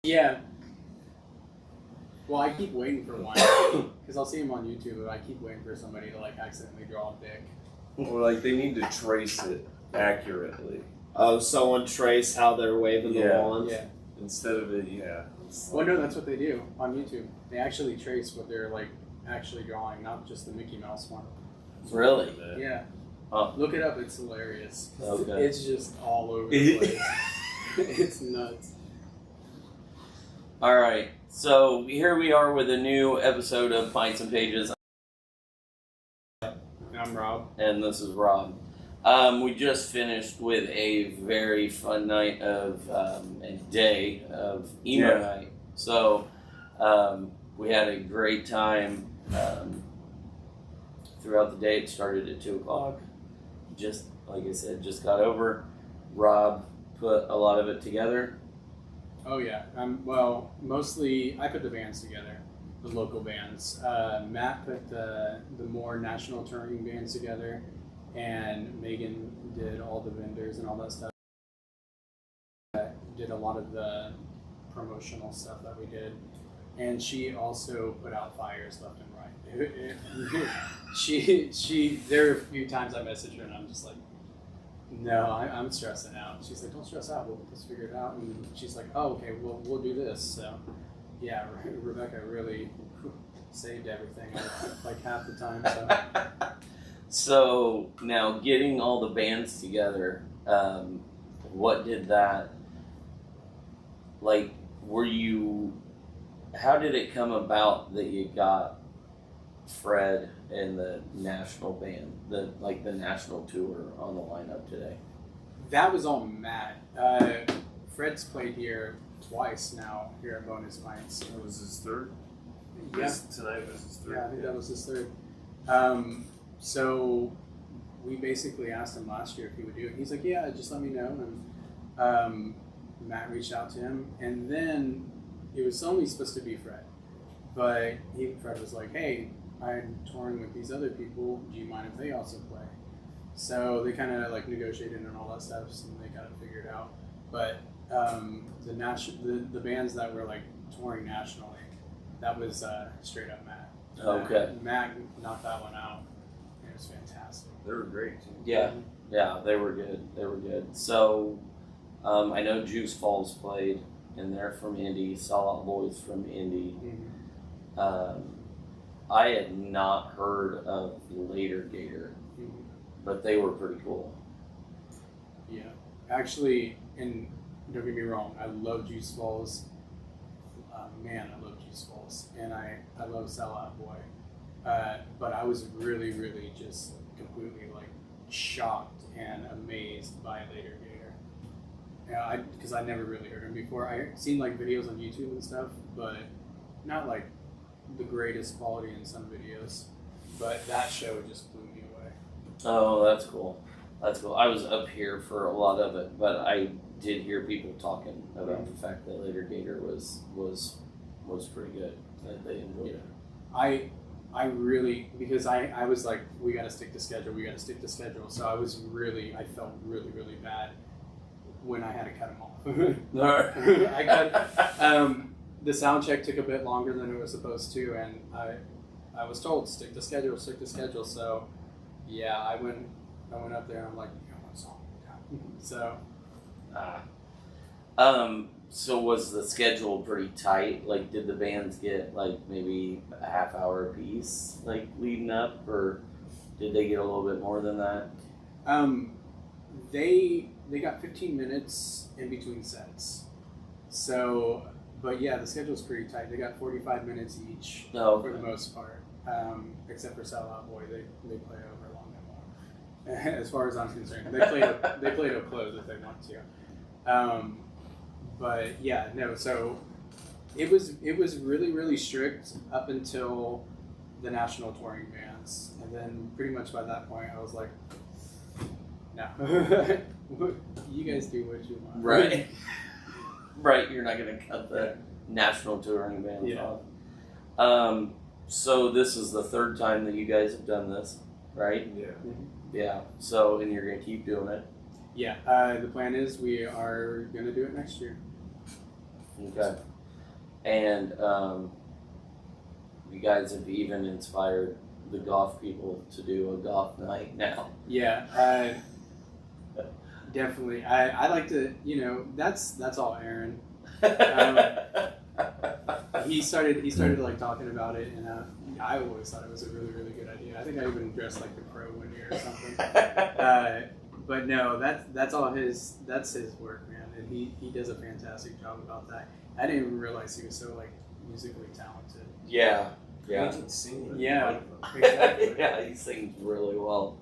Yeah. Well, I keep waiting for one because I'll see him on YouTube, and I keep waiting for somebody to like accidentally draw a dick. Or like they need to trace it accurately. Oh, someone trace how they're waving the wand? Yeah. Instead of it, Well, no, that's what they do on YouTube. They actually trace what they're like actually drawing, not just the Mickey Mouse one. Really? Yeah. Oh. Look it up. It's hilarious. Okay. It's just all over the place. It's nuts. All right. So here we are with a new episode of Pints and Pages. I'm Rob. And this is Rob. We just finished with a very fun night of and day of Emo Night. So we had a great time throughout the day. It started at 2 o'clock. Just like I said, just got over. Rob put a lot of it together. Oh yeah. Well, mostly I put the bands together, the local bands. Matt put the more national touring bands together. And Megan did all the vendors and all that stuff. Did a lot of the promotional stuff that we did. And she also put out fires left and right. There are a few times I messaged her and I'm just like, no, I'm stressing out. She's like, don't stress out, we'll get this figured out. And she's like, oh, okay, we'll do this. So yeah, Rebecca really saved everything like half the time. So. So now getting all the bands together, what did that, like, how did it come about that you got Fred and the national band, the national tour on the lineup today? That was all Matt. Fred's played here twice now here at Bonus Pints. That was his third? Yeah. Tonight was his third. Yeah, I think that was his third. So we basically asked him last year if he would do it. He's like, yeah, just let me know. And Matt reached out to him. And then it was only supposed to be Fred. But Fred was like, hey, I'm touring with these other people. Do you mind if they also play? So they kind of like negotiated and all that stuff, and they got it figured out. But the bands that were like touring nationally, that was straight up Matt. Okay. Matt knocked that one out. It was fantastic. They were great too. Yeah, they were good. So I know Juice Falls played, and they're from Indy. Saw Out Boys from Indy. Mm-hmm. I had not heard of Later Gator, but they were pretty cool. Yeah, actually, and don't get me wrong, I love Juice Falls. Man, I love Juice Falls, and I love Sell Out Boy. But I was really, really just completely like shocked and amazed by Later Gator. Yeah, because I never really heard him before. I seen like videos on YouTube and stuff, but not like the greatest quality in some videos. But that show just blew me away. Oh, that's cool. That's cool. I was up here for a lot of it, but I did hear people talking about the fact that Later Gator was pretty good. That they enjoyed it. I really, because I was like, we got to stick to schedule. So I felt really, really bad when I had to cut them off. The sound check took a bit longer than it was supposed to, and I was told stick to schedule. So yeah, I went up there and I'm like, you got one song. So. So was the schedule pretty tight? Like, did the bands get like maybe a half hour apiece, like leading up, or did they get a little bit more than that? They got 15 minutes in between sets. So, but yeah, the schedule's pretty tight. They got 45 minutes each for the most part, except for Sell Out Boy. They play over a long bit more. As far as I'm concerned, they play to close if they want to. But yeah, no. So it was really, really strict up until the national touring bands, and then pretty much by that point, I was like, no, you guys do what you want. Right. Right. You're not gonna cut the national touring bands off. So this is the third time that you guys have done this, right? Yeah. Mm-hmm. Yeah. So, and you're gonna keep doing it. Yeah. The plan is we are gonna do it next year. Okay. And you guys have even inspired the golf people to do a golf night now. Yeah, definitely. I like to, that's all Aaron. He started like talking about it, and I always thought it was a really, really good idea. I think I even dressed like the pro one year or something. But no, that's all that's his work, man, and he does a fantastic job about that. I didn't even realize he was so like musically talented. Yeah. He can sing. Yeah, exactly. Yeah, he sings really well.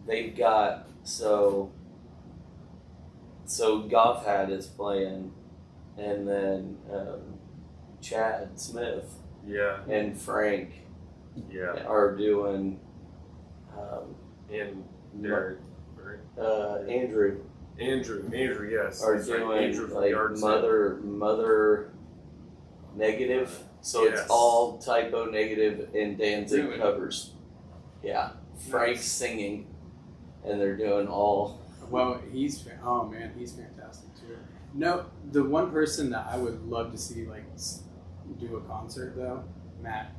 They've got so Goth Hat is playing, and then Chad Smith, and Frank, are doing, and Derek, Andrew, yes, are doing like mother negative. So it's all Typo Negative and Danzig covers. Yeah, Frank's singing, and they're doing all. Well, he's fantastic too. No, the one person that I would love to see like do a concert though, Matt.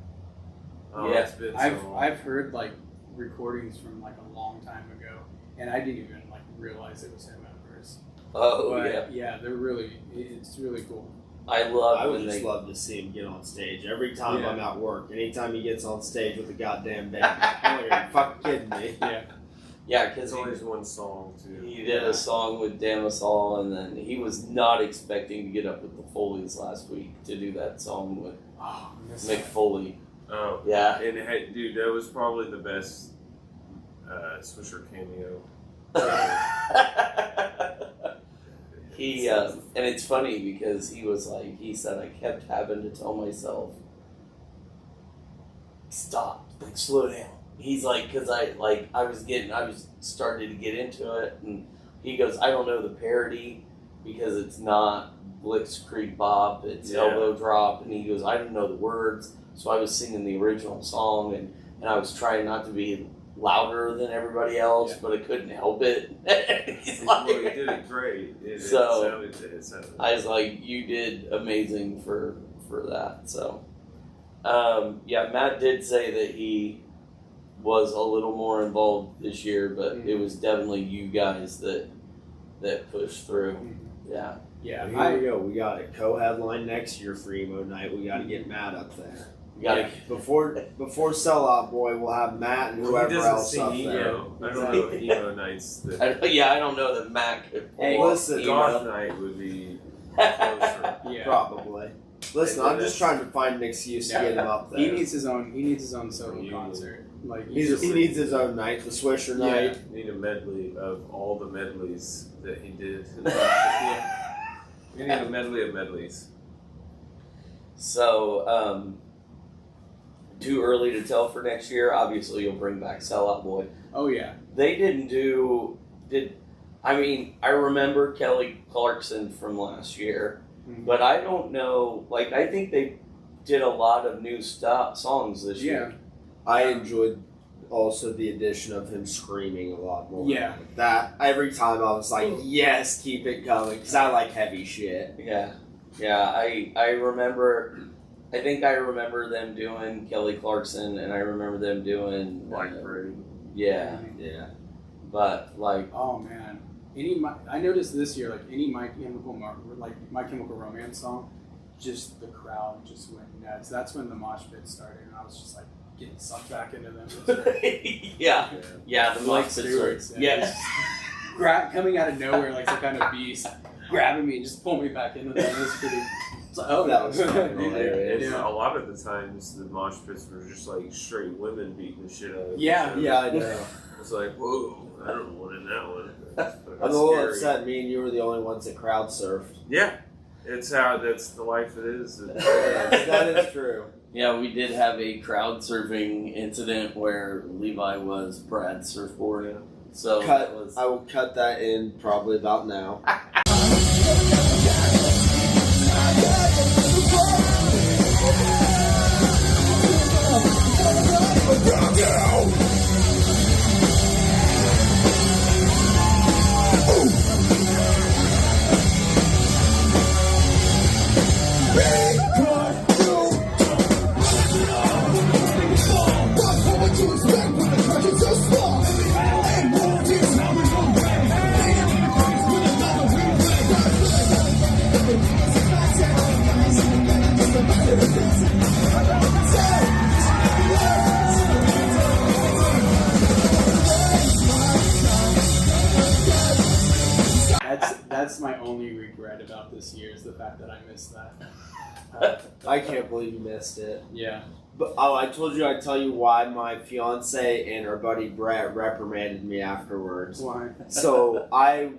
Oh, yeah, it's been so long. I've heard like recordings from like a long time ago, and I didn't even like realize it was him at first. Oh, but, yeah, it's really cool. I would just love to see him get on stage. Every time I'm at work, anytime he gets on stage with a goddamn band, are you fucking kidding me? Yeah, because it's always one song too. He did a song with Damasol, and then he was not expecting to get up with the Foleys last week to do that song with Mick Foley. Oh yeah, and hey, dude, that was probably the best Swisher cameo. He and it's funny because he said I kept having to tell myself, stop, like slow down. He's like, because I was starting to get into it, and he goes, I don't know the parody because it's not Blitzkrieg Bop, it's Elbow Drop, and he goes, I don't know the words, so I was singing the original song, and I was trying not to be louder than everybody else, but I couldn't help it. He's like, well, you did it great. It sounded. I was like, you did amazing for that. So, Matt did say that he was a little more involved this year, but it was definitely you guys that pushed through. Yeah. Yeah, here we go. We got a co-headline next year for Emo Night. We got to get Matt up there. Before Sellout Boy, we'll have Matt and whoever else up there. I don't know Emo Nights. I don't know that Matt could. Hey, listen, Goth Night would be closer. Probably. Listen, I'm just trying to find an excuse to get him up there. He needs his own solo concert. Like he needs his own night, the Swisher night. We need a medley of all the medleys that he did. We need a medley of medleys. So, too early to tell for next year. Obviously, you'll bring back Sellout Boy. Oh yeah. They I remember Kelly Clarkson from last year, but I don't know. Like, I think they did a lot of new songs this year. I enjoyed also the addition of him screaming a lot more. Yeah. That every time I was like, yes, keep it coming, because I like heavy shit. Yeah. I remember. I think I remember them doing Kelly Clarkson, and I remember them doing Black Parade. Yeah. But like, oh man, I noticed this year, like any My Chemical Romance song, just the crowd just went nuts. That's when the mosh pit started, and I was just like getting sucked back into them. Yeah, the mosh pit started. Yes, coming out of nowhere like some kind of beast, grabbing me and just pulling me back into them. It was pretty. That was hilarious. A lot of the times the mosh pits were just like straight women beating the shit out of Yeah, I know. It's like, whoa, I don't want in that one. I'm a little upset. Me and you were the only ones that crowd surfed. Yeah, that's the life it is. That is true. Yeah, we did have a crowd surfing incident where Levi was Brad's surfboard. Yeah. So I will cut that in probably about now. That's my only regret about this year is the fact that I missed that. I can't believe you missed it. Yeah. But I told you I'd tell you why my fiance and our buddy Brett reprimanded me afterwards. Why? So I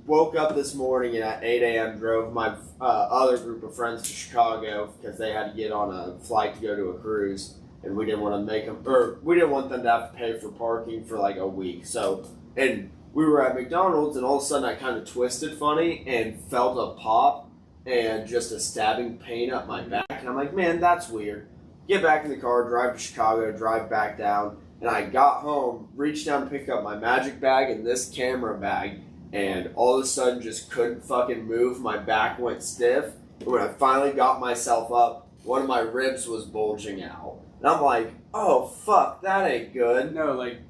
woke up this morning and at 8 a.m. drove my other group of friends to Chicago because they had to get on a flight to go to a cruise, and we didn't want them to have to pay for parking for like a week. So, and we were at McDonald's, and all of a sudden I kind of twisted funny and felt a pop and just a stabbing pain up my back, and I'm like, man, that's weird. Get back in the car, drive to Chicago, drive back down, and I got home, reached down to pick up my magic bag and this camera bag, and all of a sudden just couldn't fucking move. My back went stiff, and when I finally got myself up, one of my ribs was bulging out. And I'm like, oh fuck, that ain't good. No, like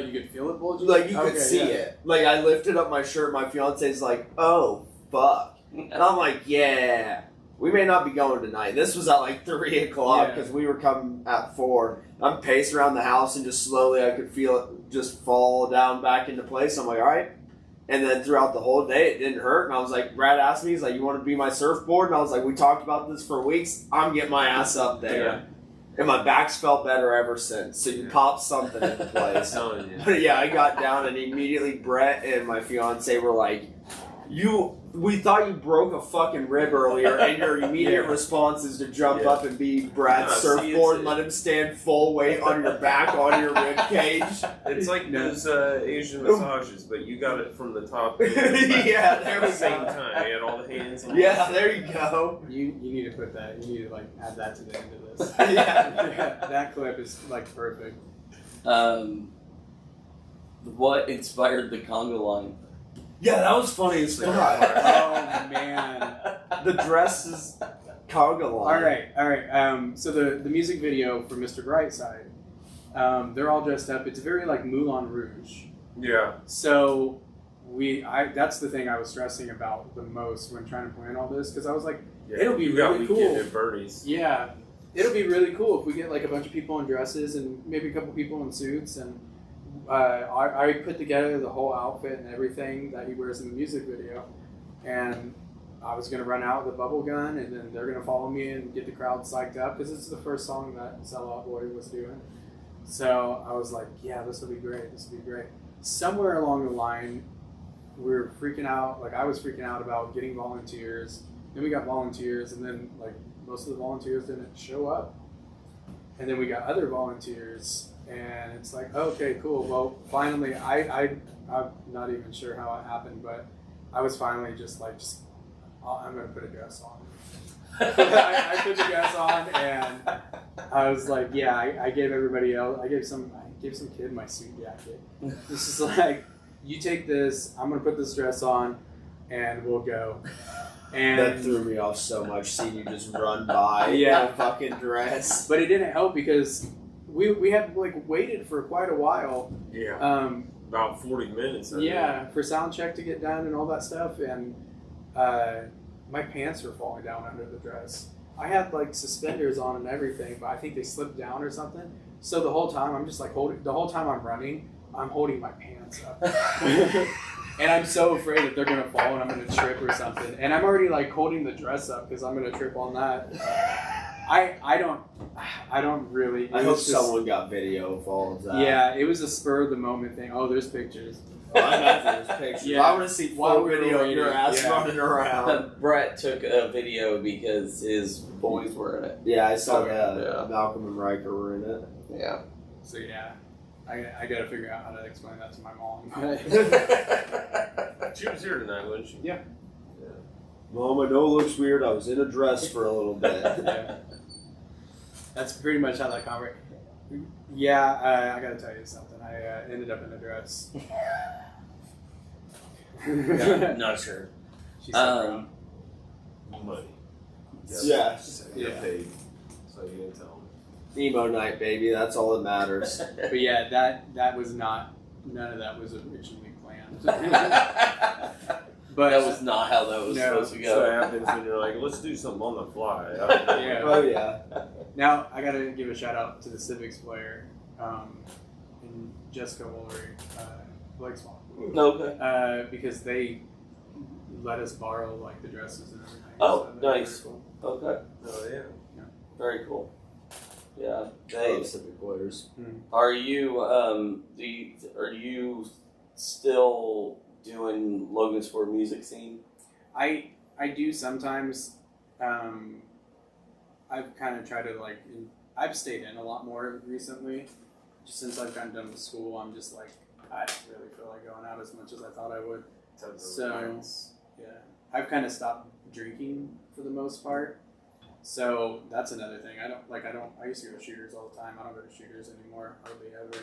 you could feel it bulging? Like you could see it. Like I lifted up my shirt, my fiance's like, oh fuck. And I'm like, yeah, we may not be going tonight. This was at like 3 o'clock because we were coming at 4. I'm pacing around the house and just slowly I could feel it just fall down back into place. I'm like, all right. And then throughout the whole day, it didn't hurt. And I was like, Brad asked me, he's like, you want to be my surfboard? And I was like, we talked about this for weeks. I'm getting my ass up there. Yeah. And my back's felt better ever since. So you pop something into place. But yeah, I got down and immediately Brett and my fiance were like, we thought you broke a fucking rib earlier, and your immediate response is to jump up and be Brad's surfboard and let him stand full weight on your back on your rib cage. It's like those Asian massages, but you got it from the top. Yeah, there we at the same go. time. You had all the hands on Yeah, there you go. You need to put that. You need to like add that to the end of this. Yeah. That clip is like perfect. What inspired the conga line? Yeah, that was funny as fuck. Oh man, The dress is conga line. All right. So the music video for Mr. Brightside, they're all dressed up. It's very like Moulin Rouge. Yeah. So that's the thing I was stressing about the most when trying to plan all this, because I was like, it'll be really cool. At Bernie's. Yeah, it'll be really cool if we get like a bunch of people in dresses and maybe a couple people in suits, and I put together the whole outfit and everything that he wears in the music video, and I was going to run out with a bubble gun, and then they're going to follow me and get the crowd psyched up, because this is the first song that Sell Out Boy was doing. So I was like, yeah, this will be great. Somewhere along the line, we were freaking out. Like I was freaking out about getting volunteers. Then we got volunteers, and then like most of the volunteers didn't show up. And then we got other volunteers, and it's like, okay, cool. Well, finally, I'm not even sure how it happened, but I was finally I'm gonna put a dress on. I put the dress on, and I was like, yeah, I gave everybody else. I gave some kid my suit jacket. This is like, you take this. I'm gonna put this dress on, and we'll go. And that threw me off so much, seeing you just run by in a fucking dress. But it didn't help because we had like waited for quite a while. Yeah. About 40 minutes. For sound check to get done and all that stuff, and my pants were falling down under the dress. I had like suspenders on and everything, but I think they slipped down or something. So the whole time I'm just like the whole time I'm running, I'm holding my pants up. And I'm so afraid that they're going to fall and I'm going to trip or something. And I'm already like holding the dress up because I'm going to trip on that. I don't really. I hope someone got video of all of that. Yeah, it was a spur of the moment thing. Oh, there's pictures. Oh, I know there's pictures. Yeah. I want to see full video of your ass running around. Brett took a video because his boys were in it. Yeah, I saw that. Malcolm and Riker were in it. Yeah. So yeah. I got to figure out how to explain that to my mom. She was here tonight, wasn't she? Yeah. Mom, I know it looks weird. I was in a dress for a little bit. Yeah. That's pretty much how that conversation. Yeah, I got to tell you something. I ended up in a dress. Not sure. She said money. Yeah. You paid, so you didn't tell them. Emo Night, baby. That's all that matters. But yeah, that was not. None of that was originally planned. But that was not how that was supposed to go. So it happens when you're like, let's do something on the fly. Yeah. Oh yeah. Now I gotta give a shout out to the Civics player, and Jessica Woolery, Blake's mom. Okay. Because they let us borrow like the dresses and everything. Oh, so nice. Cool. Okay. Oh yeah. Very cool. Yeah. Civic players. Are you are you still doing Logansport music scene? I do sometimes. I've kind of tried to I've stayed in a lot more recently. Just since I've gotten done with school, I'm just like I don't really feel like going out as much as I thought I would. So yeah, I've kind of stopped drinking for the most part. So that's another thing. I used to go to shooters all the time. I don't go to shooters anymore, hardly ever.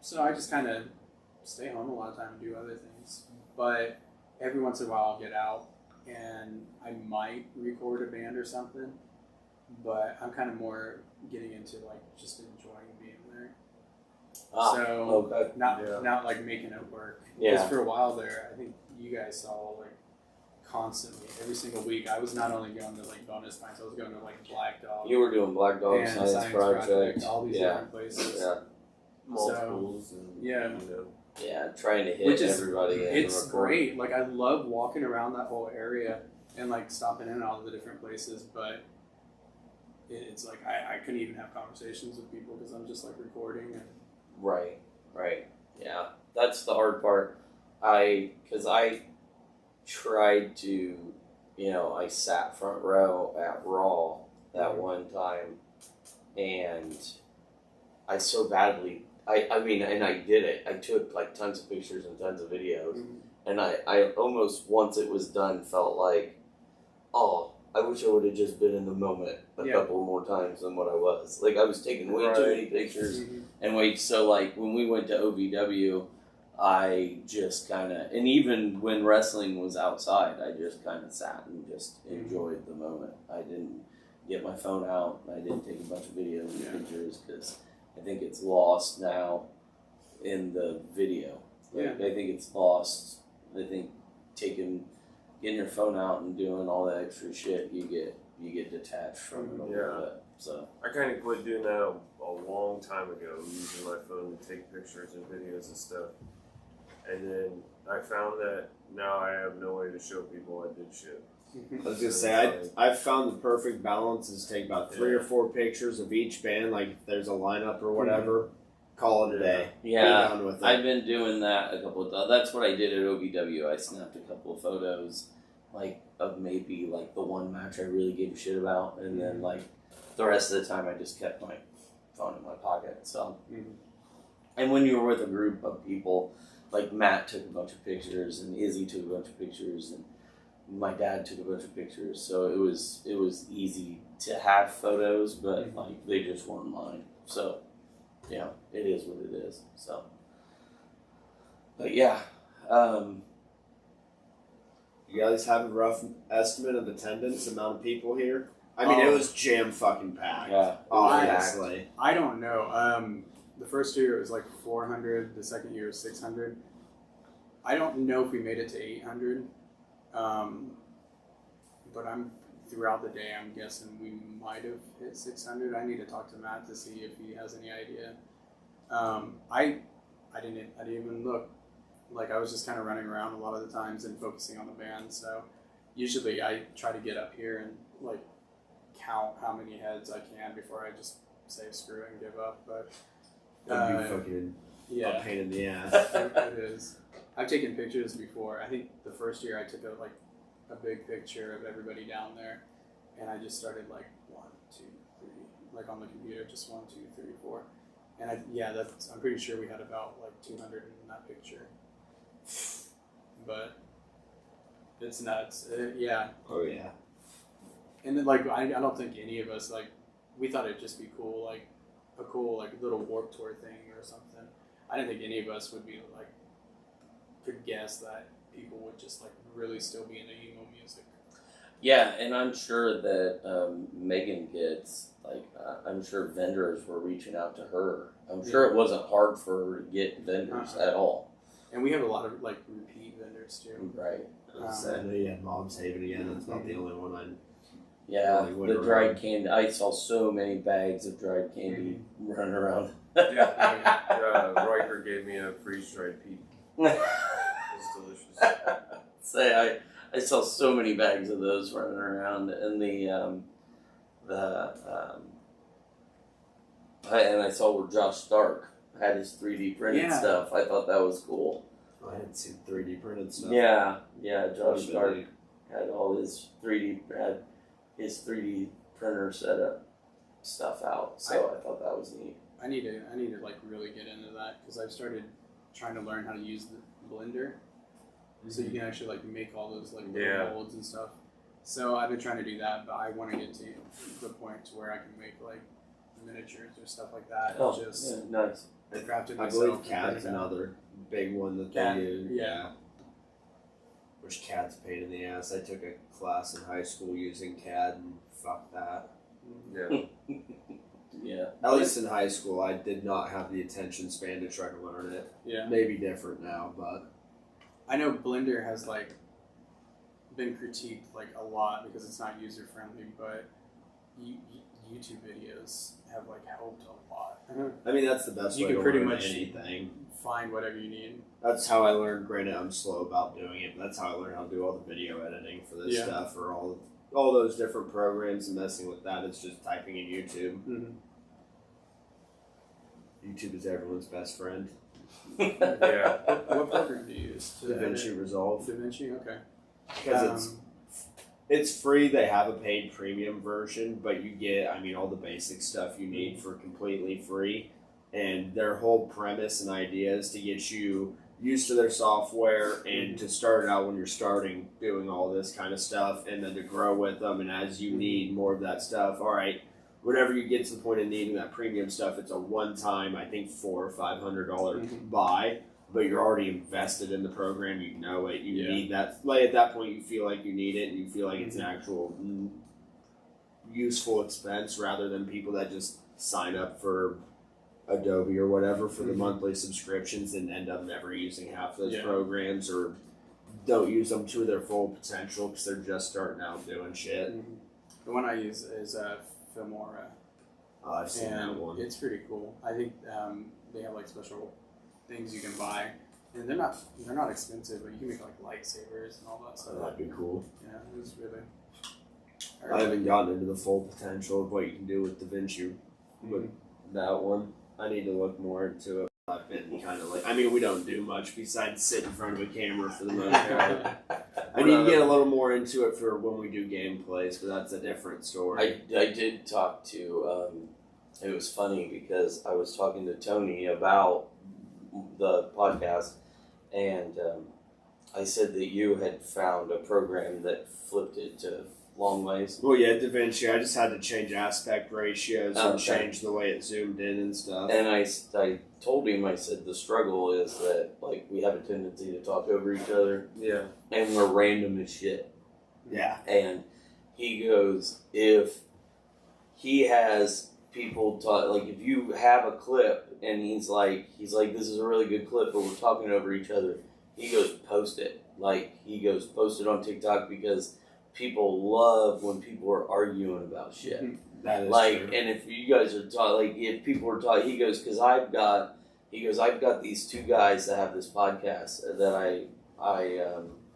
So I just kind of stay home a lot of time and do other things. But every once in a while I'll get out and I might record a band or something. But I'm kind of more getting into just enjoying being there. Not like making it work. Because for a while there, I think you guys saw constantly every single week. I was not only going to Bonus Pints, I was going to Black Dog. You were doing Black Dog and Science Project, all these different places. Yeah. Multiples trying to hit everybody. It's great. I love walking around that whole area and stopping in all the different places, but it's I couldn't even have conversations with people because I'm just recording and right. Yeah, that's the hard part. I tried to, I sat front row at Raw that one time, and I so badly, I mean, and I did it. I took tons of pictures and tons of videos, and I almost, once it was done, felt like, oh, I wish I would have just been in the moment a couple more times than what I was. I was taking way too many pictures, and so when we went to OVW, I just kind of, and even when wrestling was outside, I just kind of sat and just enjoyed the moment. I didn't get my phone out. I didn't take a bunch of videos and pictures because I think it's lost now in the video. I think it's lost. I think getting your phone out and doing all that extra shit, you get detached from it a little bit. So I kind of quit doing that a long time ago, using my phone to take pictures and videos and stuff. And then I found that now I have no way to show people I did shit. I was gonna say I've found the perfect balance is take about 3 or 4 pictures of each band, if there's a lineup or whatever, call it a day. Yeah, be done with it. I've been doing that a couple of times. That's what I did at OVW. I snapped a couple of photos, of maybe the one match I really gave a shit about, and then the rest of the time I just kept my phone in my pocket. So, and when you're with a group of people. Matt took a bunch of pictures, and Izzy took a bunch of pictures, and my dad took a bunch of pictures. So it was easy to have photos, but they just weren't mine. So it is what it is. So, but yeah, you guys have a rough estimate of attendance, amount of people here? I mean, it was jam fucking packed. Yeah, obviously. I don't know. The first year it was 400. The second year was 600. I don't know if we made it to 800. But throughout the day, I'm guessing we might have hit 600. I need to talk to Matt to see if he has any idea. I didn't even look. I was just kind of running around a lot of the times and focusing on the band. So usually I try to get up here and count how many heads I can before I just say screw it and give up. But It'd be fucking a pain in the ass. It is. I've taken pictures before. I think the first year I took a big picture of everybody down there, and I just started 1, 2, 3, on the computer, just 1, 2, 3, 4, and I'm pretty sure we had about 200 in that picture. But it's nuts. Oh yeah. And then I don't think any of us we thought it'd just be cool, a cool little Warped Tour thing or something. I didn't think any of us would be could guess that people would just really still be into emo music. Yeah, and I'm sure that Megan gets I'm sure vendors were reaching out to her. I'm sure it wasn't hard for her to get vendors at all. And we have a lot of repeat vendors too. Right. Mom's Haven again. That's not the only one I. Yeah, the dried candy. I saw so many bags of dried candy running around. Riker gave me a freeze-dried pea. It was delicious. say I saw so many bags of those running around, and and I saw where Josh Stark had his 3D printed stuff. I thought that was cool. I hadn't seen 3D printed stuff. Yeah, Josh Stark had all his 3D printer setup stuff out, so I thought that was neat. I need to like really get into that because I've started trying to learn how to use the blender, so you can actually like make all those like little molds and stuff. So I've been trying to do that, but I want to get to the point to where I can make like miniatures or stuff like that. Oh, nice. Craft it I myself. believe CAD's another big one that they use. Yeah. Which CAD's a pain in the ass. I took a class in high school using CAD and fuck that. Yeah. Yeah. At least in high school, I did not have the attention span to try to learn it. Yeah. Maybe different now, but I know Blender has like been critiqued like a lot because it's not user friendly, but YouTube videos have like helped a lot. I mean, that's the best You way can to pretty learn much anything. Find whatever you need. That's how I learned. Granted, I'm slow about doing it, but that's how I learned how to do all the video editing for this stuff, or all those different programs, and messing with that. It's just typing in YouTube. Mm-hmm. YouTube is everyone's best friend. Yeah. What program do you use? DaVinci Resolve. DaVinci, okay. Because it's free. They have a paid premium version, but you get, all the basic stuff you need for completely free. And their whole premise and idea is to get you used to their software and to start out when you're starting doing all this kind of stuff, and then to grow with them. And as you need more of that stuff, all right, whenever you get to the point of needing that premium stuff, it's a one-time, I think, $400 or $500 buy. But you're already invested in the program. You know it. You need that. Like at that point, you feel like you need it, and you feel like it's an actual useful expense rather than people that just sign up for Adobe or whatever for the monthly subscriptions and end up never using half those programs, or don't use them to their full potential because they're just starting out doing shit. The one I use is Filmora. I've seen that one. It's pretty cool. I think they have like special things you can buy, and they're not expensive, but you can make like lightsabers and all that stuff. That'd be cool. Yeah, it was really. I haven't gotten into the full potential of what you can do with DaVinci with that one. I need to look more into it. I've been kind of like, we don't do much besides sit in front of a camera for the most part. I need to get a little more into it for when we do gameplays, but that's a different story. I did talk to, it was funny because I was talking to Tony about the podcast, and I said that you had found a program that flipped it to long ways. Well, yeah, DaVinci. I just had to change aspect ratios and change the way it zoomed in and stuff. And I told him, I said, the struggle is that, like, we have a tendency to talk over each other. Yeah. And we're random as shit. Yeah. And he goes, if he has people talk, like, if you have a clip and he's like, this is a really good clip, but we're talking over each other, he goes, post it. Like, he goes, post it on TikTok because people love when people are arguing about shit. That is like, true. and if you guys are talking, like, if people are talking, he goes, because I've got these two guys that have this podcast that I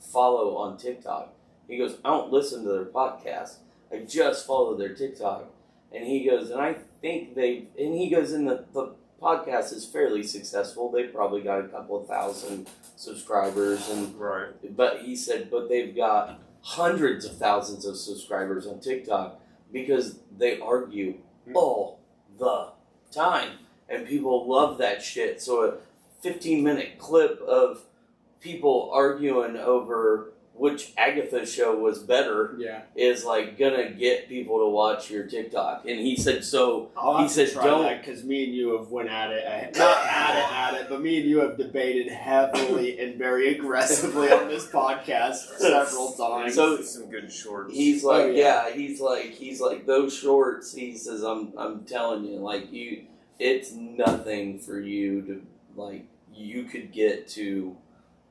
follow on TikTok. He goes, I don't listen to their podcast. I just follow their TikTok. And he goes, and I think he goes, and the podcast is fairly successful. They've probably got a couple of thousand subscribers. But he said, but they've got hundreds of thousands of subscribers on TikTok because they argue all the time, and people love that shit. So a 15-minute clip of people arguing over which Agatha show was better is like gonna get people to watch your TikTok. And he said, so he said, don't, because me and you have went at it, not at it, but me and you have debated heavily and very aggressively on this podcast several times. So some good shorts. He's like, he's like those shorts. He says, I'm telling you, like it's nothing for you to like. You could get to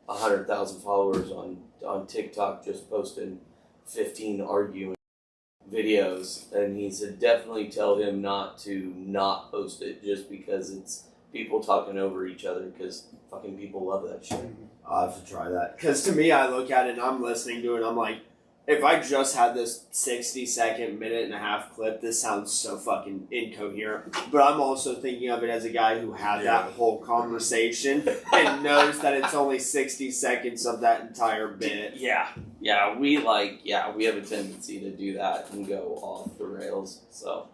100,000 followers on TikTok just posting 15 arguing videos, and he said definitely tell him not to not post it just because it's people talking over each other because fucking people love that shit. I'll have to try that. Because to me, I look at it and I'm listening to it and I'm like, if I just had this 60-second, minute and a half clip, this sounds so fucking incoherent. But I'm also thinking of it as a guy who had that whole conversation and knows that it's only 60 seconds of that entire bit. Yeah, we have a tendency to do that and go off the rails. So,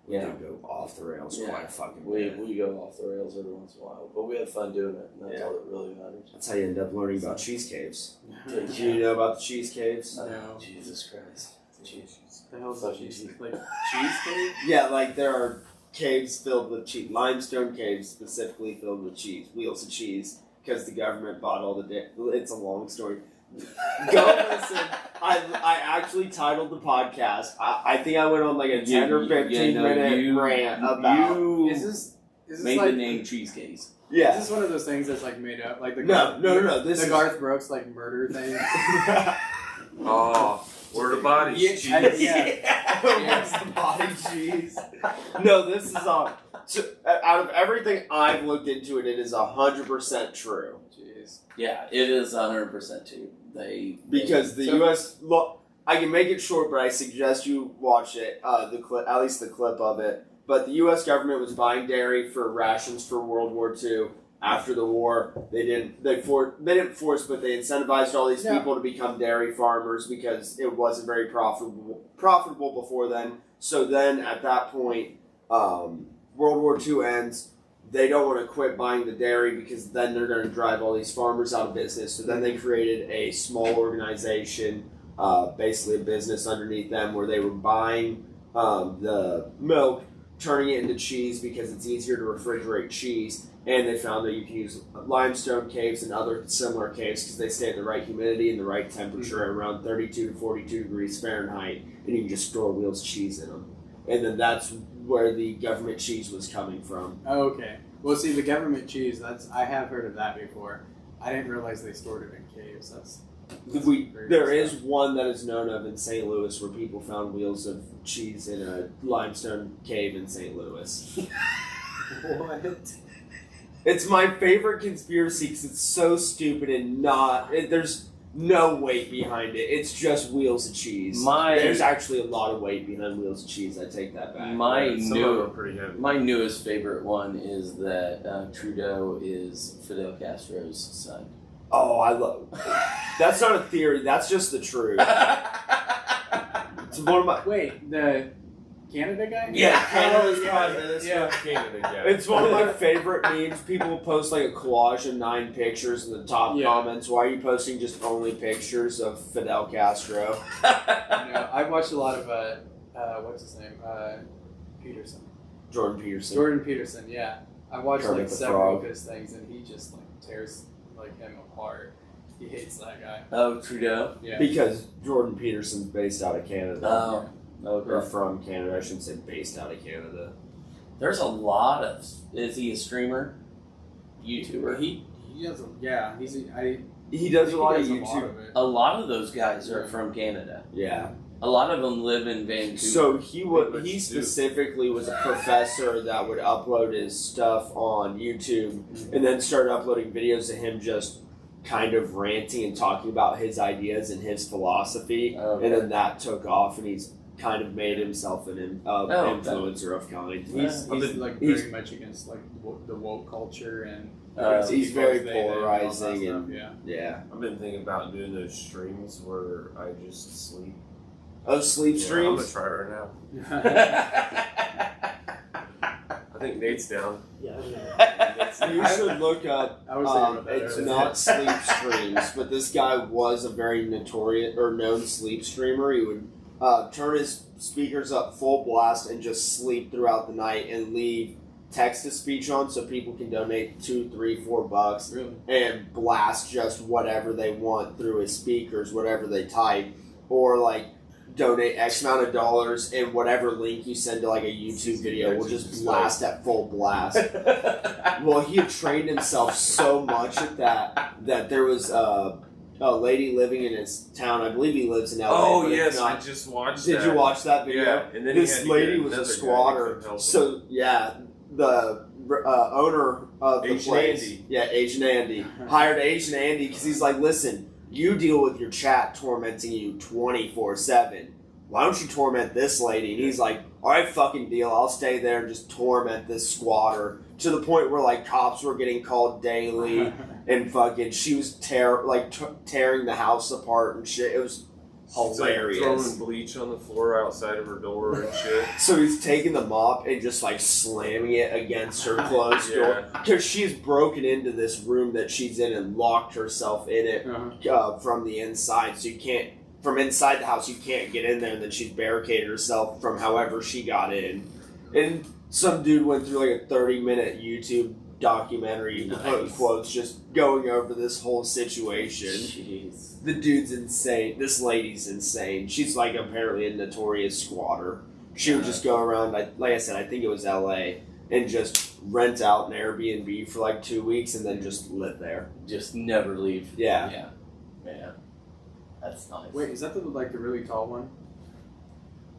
We do go off the rails quite a fucking bit. We go off the rails every once in a while, but we have fun doing it, and that's all that really matters. That's how you end up learning about cheese caves. Do you know about the cheese caves? No. Jesus Christ. Cheese. The hell's cheese? Like cheese cave? Yeah, like there are caves filled with cheese. Limestone caves specifically filled with cheese. Wheels of cheese. Because the government bought all the... It's a long story. Go listen. I actually titled the podcast. I think I went on like a 10 or 15 minute rant about... Is this made like, the name cheesecakes. Yeah. Is this one of those things that's like made up? Like the No. This the is... Garth Brooks like murder thing? Oh, where the bodies? Cheese. Where's the body cheese? No, this is out of everything I've looked into it, it is 100% true. Jeez. Yeah, it is 100% true. Because the U.S. Look, I can make it short, but I suggest you watch it. The clip, at least the clip of it. But the U.S. government was buying dairy for rations for World War II. After the war, they didn't force, but they incentivized all these people to become dairy farmers because it wasn't very profitable before then. So then, at that point, World War II ends. They don't want to quit buying the dairy because then they're going to drive all these farmers out of business. So then they created a small organization, basically a business underneath them, where they were buying the milk, turning it into cheese because it's easier to refrigerate cheese. And they found that you can use limestone caves and other similar caves because they stay at the right humidity and the right temperature at around 32 to 42 degrees Fahrenheit, and you can just store Wheels cheese in them. And then that's where the government cheese was coming from. Oh, okay. Well, see, the government cheese, I have heard of that before. I didn't realize they stored it in caves. There is one that is known of in St. Louis where people found Wheels of cheese in a limestone cave in St. Louis. What? It's my favorite conspiracy because it's so stupid and there's no weight behind it. It's just Wheels of cheese. There's actually a lot of weight behind Wheels of cheese. I take that back. My My newest favorite one is that Trudeau is Fidel Castro's son. Oh, I love. That's not a theory. That's just the truth. It's one of my. Wait, the Canada guy? Yeah, Canada's Prime Minister. Yeah. Canada guy. It's one of my favorite memes. People post like a collage of 9 pictures in the top comments. Why are you posting just only pictures of Fidel Castro? No, I've watched a lot of what's his name? Peterson. Jordan Peterson. Jordan Peterson, yeah. I watched Kermit like the several Frog. of his things, and he just like tears like him apart. He hates that guy. Oh, Trudeau? Yeah. Because Jordan Peterson's based out of Canada. Oh, Or okay. from Canada. I shouldn't say based out of Canada. There's a lot of... Is he a streamer? YouTuber? He doesn't. Yeah, He does a lot of YouTube. YouTube. A lot of those guys are from Canada. Yeah. A lot of them live in Vancouver. So he specifically was a professor that would upload his stuff on YouTube and then started uploading videos of him just kind of ranting and talking about his ideas and his philosophy. Okay. And then that took off and he's kind of made himself an influencer of kind. He's like very much against like the woke culture and he's very they and all that polarizing stuff, and yeah. I've been thinking about doing those streams where I just sleep. Oh, sleep I'm streams? gonna try it right now. I think Nate's down. Yeah. You should look up. I was thinking about that It's earlier. not sleep streams, but this guy was a very notorious or known sleep streamer. He would turn his speakers up full blast and just sleep throughout the night and leave text-to-speech on so people can donate $2, $3, $4 Really? and blast just whatever they want through his speakers, whatever they type, or like donate X amount of dollars and whatever link you send to like a YouTube video will just blast at full blast. Well, he had trained himself so much at that there was a lady living in his town. I believe he lives in LA. Oh but if yes, not- I just watched. Did you watch that video? Yeah, and then he This had to lady get was a another guy to squatter. come help him. So yeah, the owner of the Agent place, Andy. yeah, Agent Andy, hired Agent Andy because he's like, listen, you deal with your chat tormenting you 24/7. Why don't you torment this lady? And he's like, all right, fucking deal. I'll stay there and just torment this squatter to the point where like cops were getting called daily and fucking she was tearing the house apart and shit. It was hilarious. Like throwing bleach on the floor outside of her door and shit. So he's taking the mop and just like slamming it against her closed door because she's broken into this room that she's in and locked herself in it from the inside. So you can't, from inside the house, you can't get in there. And then she's barricaded herself from however she got in. And some dude went through like a 30-minute YouTube documentary, quotes, just going over this whole situation. Jeez. The dude's insane. This lady's insane. She's like apparently a notorious squatter. She would just go around, like I said, I think it was LA, and just rent out an Airbnb for like 2 weeks and then just live there. Just never leave. Yeah. Yeah. Man. That's nice. Wait, is that the really tall one?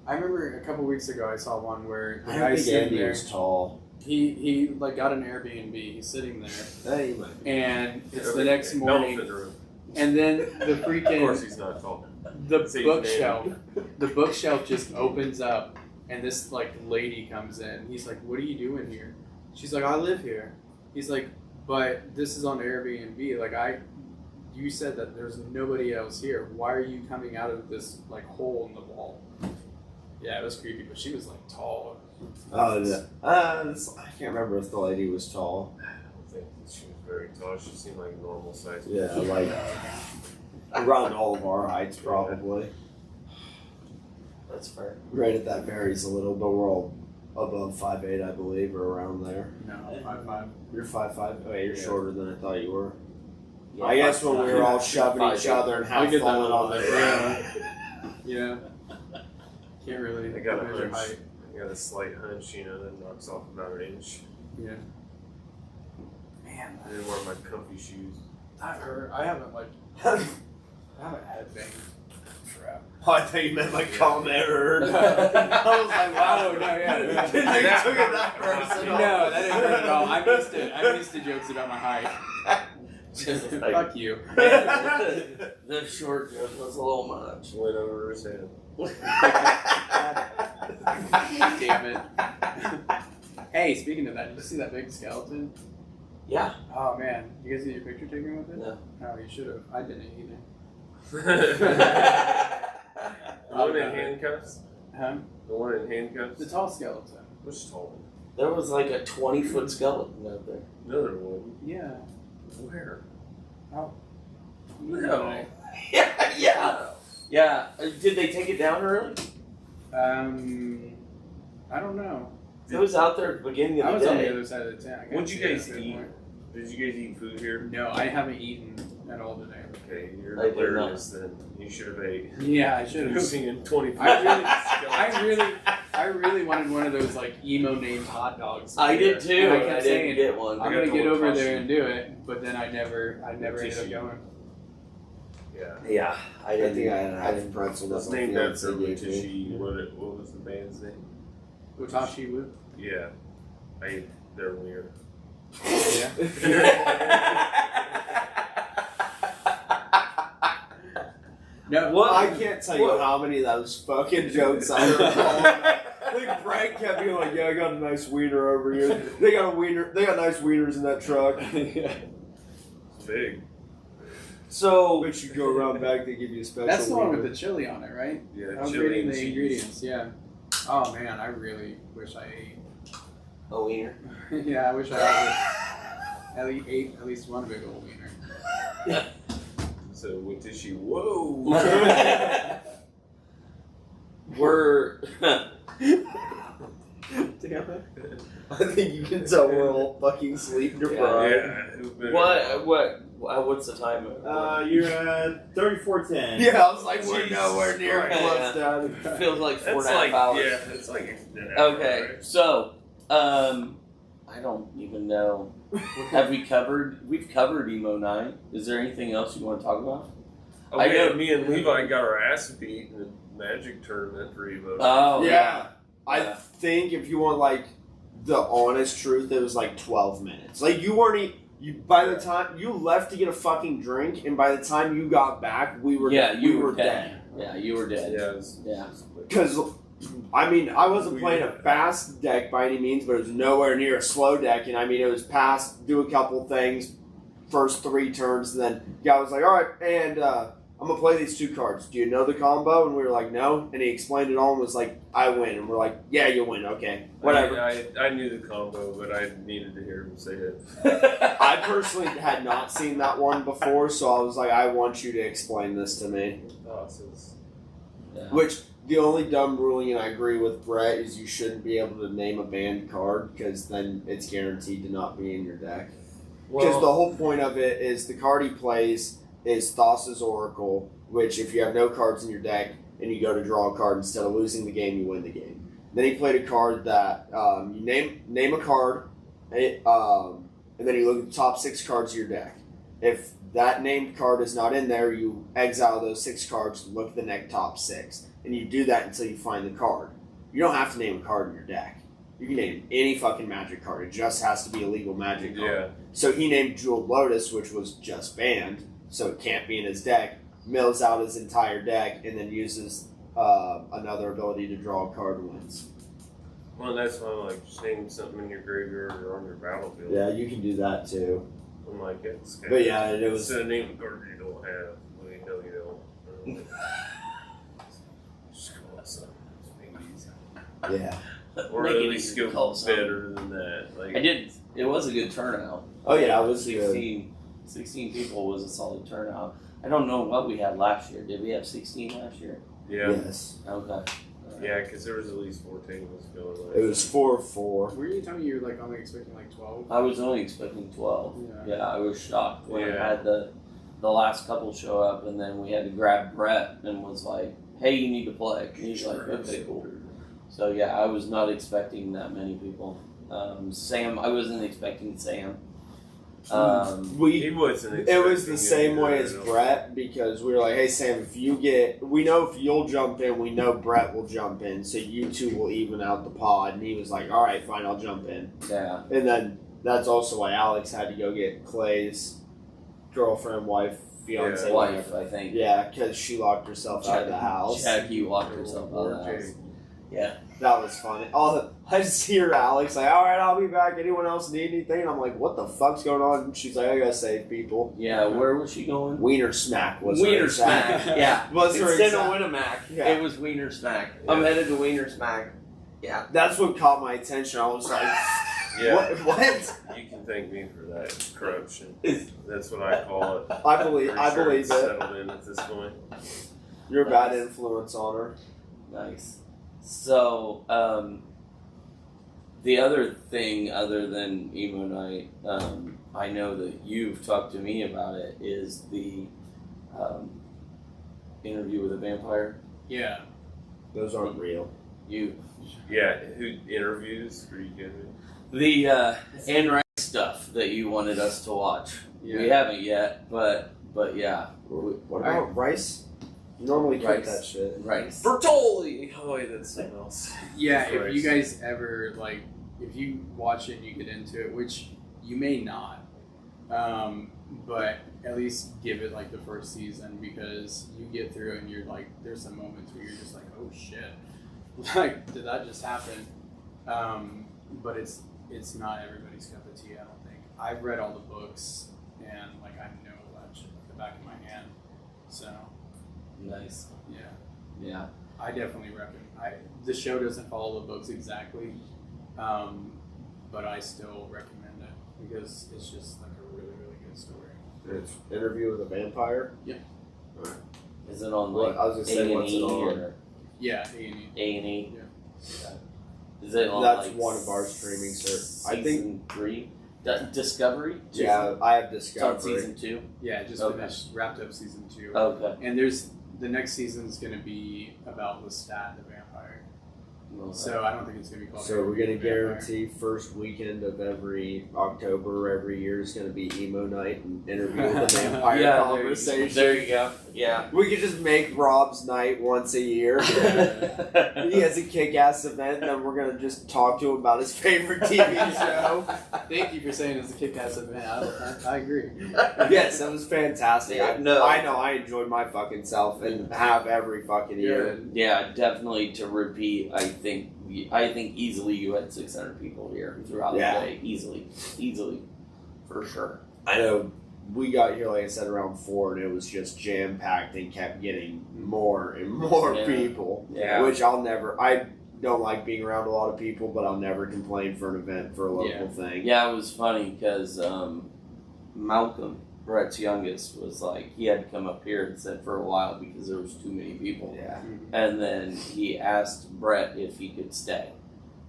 I remember a couple weeks ago I saw one where the I don't guy's think sitting Andy there. was tall. He like got an Airbnb. He's sitting there, Hey, you might be. and it's the next morning, Elephant room. and then the Of freaking course he's not tall. the bookshelf just opens up, and this like lady comes in. He's like, "What are you doing here?" She's like, "I live here." He's like, "But this is on Airbnb. Like you said that there's nobody else here. Why are you coming out of this like hole in the wall?" Yeah, it was creepy, but she was like tall. Oh, yeah. I can't remember if the lady was tall. I don't think she was very tall. She seemed like normal size. Yeah, like around all of our heights, probably. That's fair. Right at that varies a little, but we're all above 5'8", I believe, or around there. No, 5'5". You're 5'5". Oh, yeah, you're shorter than I thought you were. Yeah, I guess when we were all shoving each other and half falling on the ground. Yeah. Can't really I got a measure hunch. height. I got a slight hunch, that knocks off about an inch. Yeah. Man, I didn't wear my comfy shoes. that hurt. I haven't had headbang forever. Oh, I thought you meant like calm error. No. I was like, wow. Oh, no, yeah. You took it that personal. No, that didn't hurt at all. I'm used to jokes about my height. Just like, Fuck you. the short joke was a little much. Went over his head. Damn it. Hey, speaking of that, did you see that big skeleton? Yeah. Oh man, you guys get your picture taken with it? No. Oh, you should have. I didn't either. The one in handcuffs? Huh? The one in handcuffs? The tall skeleton. Which tall one? There was like a 20-foot skeleton out there. No, there wasn't. Yeah. Where? Oh. No. Yeah. Did they take it down early? I don't know. It was out there at the beginning I of was the on the day. other side of the tent. What'd you guys eat? Did you guys eat food here? No, I haven't eaten at all today. Okay, you're I did hilarious then. You should have ate. Yeah, I should have. Moving in 24 I really wanted one of those like emo named hot dogs. I did too. And I I kept didn't saying, get one. I'm I got gonna get told over to there caution. and do it, but then I never ended up going. Yeah. Yeah, I I didn't. think I had a half pretzel. It's That's my named fiance after gave me. Rikishi. What was the band's name? Utashi Wu. Yeah. I ate their weird. Yeah. No, What? I can't tell you how many of those fucking jokes I heard. Like Brad kept being like, "Yeah, I got a nice wiener over here. They got a wiener. They got nice wieners in that truck." It's big. So But you go around back, they give you a special. That's the one wiener. with the chili on it, right? Yeah, I was chili reading and the cheese. ingredients. Yeah. Oh man, I really wish I ate. a wiener. Yeah, I wish I ate at least one big old wiener. So what did she? Whoa! We're I think you can tell we're all fucking sleep deprived. Yeah. what's the time? You're at 34:10. Yeah, I was like, we're Jesus nowhere near Christ. close down. Feels like 4.5 That's like hours. yeah. It's like an hour, Okay, right? so I don't even know. We've covered Emo Night. Is there anything else you want to talk about? Oh, I know- me and Levi got our ass beat in the Magic tournament for Evo. Oh Yeah. I think if you want like the honest truth, it was like 12 minutes. Like, you weren't by the time you left to get a fucking drink, and by the time you got back, we were dead. Yeah, you were dead. Yeah. Because, I mean, I wasn't playing a fast deck by any means, but it was nowhere near a slow deck. And I mean, it was past, do a couple things, first 3 turns, and then the guy was like, all right, and I'm going to play these 2 cards. Do you know the combo? And we were like, no. And he explained it all and was like, I win. And we're like, yeah, you win. Okay. Whatever. I knew the combo, but I needed to hear him say it. I personally had not seen that one before, so I was like, I want you to explain this to me. Yeah. Which, the only dumb ruling, and I agree with Brett, is you shouldn't be able to name a banned card, because then it's guaranteed to not be in your deck. Because the whole point of it is the card he plays is Thassa's Oracle, which if you have no cards in your deck and you go to draw a card, instead of losing the game, you win the game. Then he played a card that you name a card, and then you look at the top 6 cards of your deck. If that named card is not in there, you exile those 6 cards, look at the next top 6. And you do that until you find the card. You don't have to name a card in your deck. You can name any fucking magic card. It just has to be a legal magic card. Yeah. So he named Jeweled Lotus, which was just banned, so it can't be in his deck, mills out his entire deck, and then uses another ability to draw a card and wins. Well, that's why I'm like, just name something in your graveyard or on your battlefield. Yeah, you can do that too. I'm like, it's kind But yeah, it was... Instead of naming a card you don't have, well, you know you don't. Just call it something. Just make it easy. Yeah. Or Make at it least easy to go call something. better than that. Like, It was a good turnout. Oh yeah, it was 16 people was a solid turnout. I don't know what we had last year. Did we have 16 last year? yeah. Yes. Okay. Yeah, because there was at least 4 tables going. It was 4-4. Were you telling me you were like only expecting like 12? I was only expecting 12. Yeah. I was shocked when I Yeah. had the last couple show up, and then we had to grab Brett and was like, "Hey, you need to play." And he's like, "Okay, cool." So yeah, I was not expecting that many people. Sam, I wasn't expecting Sam. He wasn't. It was the expecting same it way either, as I don't Brett, because we were like, hey Sam, we know if you'll jump in, we know Brett will jump in, so you two will even out the pod. And he was like, all right, fine, I'll jump in. Yeah. And then that's also why Alex had to go get Clay's girlfriend, wife, fiance, Wife, I think. Yeah, because she locked herself out of the house. Jackie locked herself out of the house. Yeah. That was funny. I just hear Alex like, all right, I'll be back. Anyone else need anything? And I'm like, what the fuck's going on? And she's like, I gotta save people. Yeah, where was she going? Wiener Smack was Wiener her exact- Smack. Yeah. Was her Instead exact- of Winamac, Yeah. it was Wiener Smack. Yeah. I'm headed to Wiener Smack. Yeah. That's what caught my attention. I was like, Yeah. What? You can thank me for that corruption. That's what I call it. I believe It's it. settled in at this point. You're a bad influence on her. Nice. So, the other thing, other than Emo Night, I know that you've talked to me about it, is the interview with a vampire. Yeah. Those aren't real. Yeah, who interviews? Are you kidding? The Anne Rice stuff that you wanted us to watch. Yeah. We haven't yet, but yeah. What about Rice? You normally cook Rice. that shit. Rice. Bertoli! Oh, wait, that's something else. Yeah, That's if right. you guys ever, like, if you watch it and you get into it, which you may not, but at least give it, like, the first season, because you get through it and you're like, there's some moments where you're just like, oh shit. Like, did that just happen? But it's not everybody's cup of tea, I don't think. I've read all the books, and, like, I know that shit like the back of my hand, so, Nice. yeah. Yeah. I definitely recommend. The show doesn't follow the books exactly, but I still recommend it because it's just like a really, really good story. It's Interview with a Vampire. Is it on What? like I was gonna say, what's it A&E on? or Yeah, A&E. A&E? Yeah. Is it on That's like one of our streaming services. I think. Season 3? Discovery? Yeah, I have It's on Discovery. season 2? Yeah, just Okay. wrapped up season 2. Okay. And the next season's going to be about Lestat the vampire. So I don't think it's going to be called. So we're gonna Interview with a Vampire. guarantee first weekend of every October every year is gonna be Emo Night and Interview with a Vampire yeah, conversation. There you go. Yeah. We could just make Rob's night once a year. He has a kick-ass event, and then we're going to just talk to him about his favorite TV show. Thank you for saying it's a kick-ass event. I agree. Yes, that was fantastic. Yeah, I no. know I enjoyed my fucking self and have every fucking year. Yeah, definitely to repeat, I think easily you had 600 people here throughout the day. Easily. For sure. I know we got here, like I said, around 4, and it was just jam-packed and kept getting more and more people. Yeah. Which I don't like being around a lot of people, but I'll never complain for an event, for a local thing. Yeah, it was funny because Malcolm, Brett's youngest, was like, he had to come up here and sit for a while because there was too many people. Yeah. And then he asked Brett if he could stay.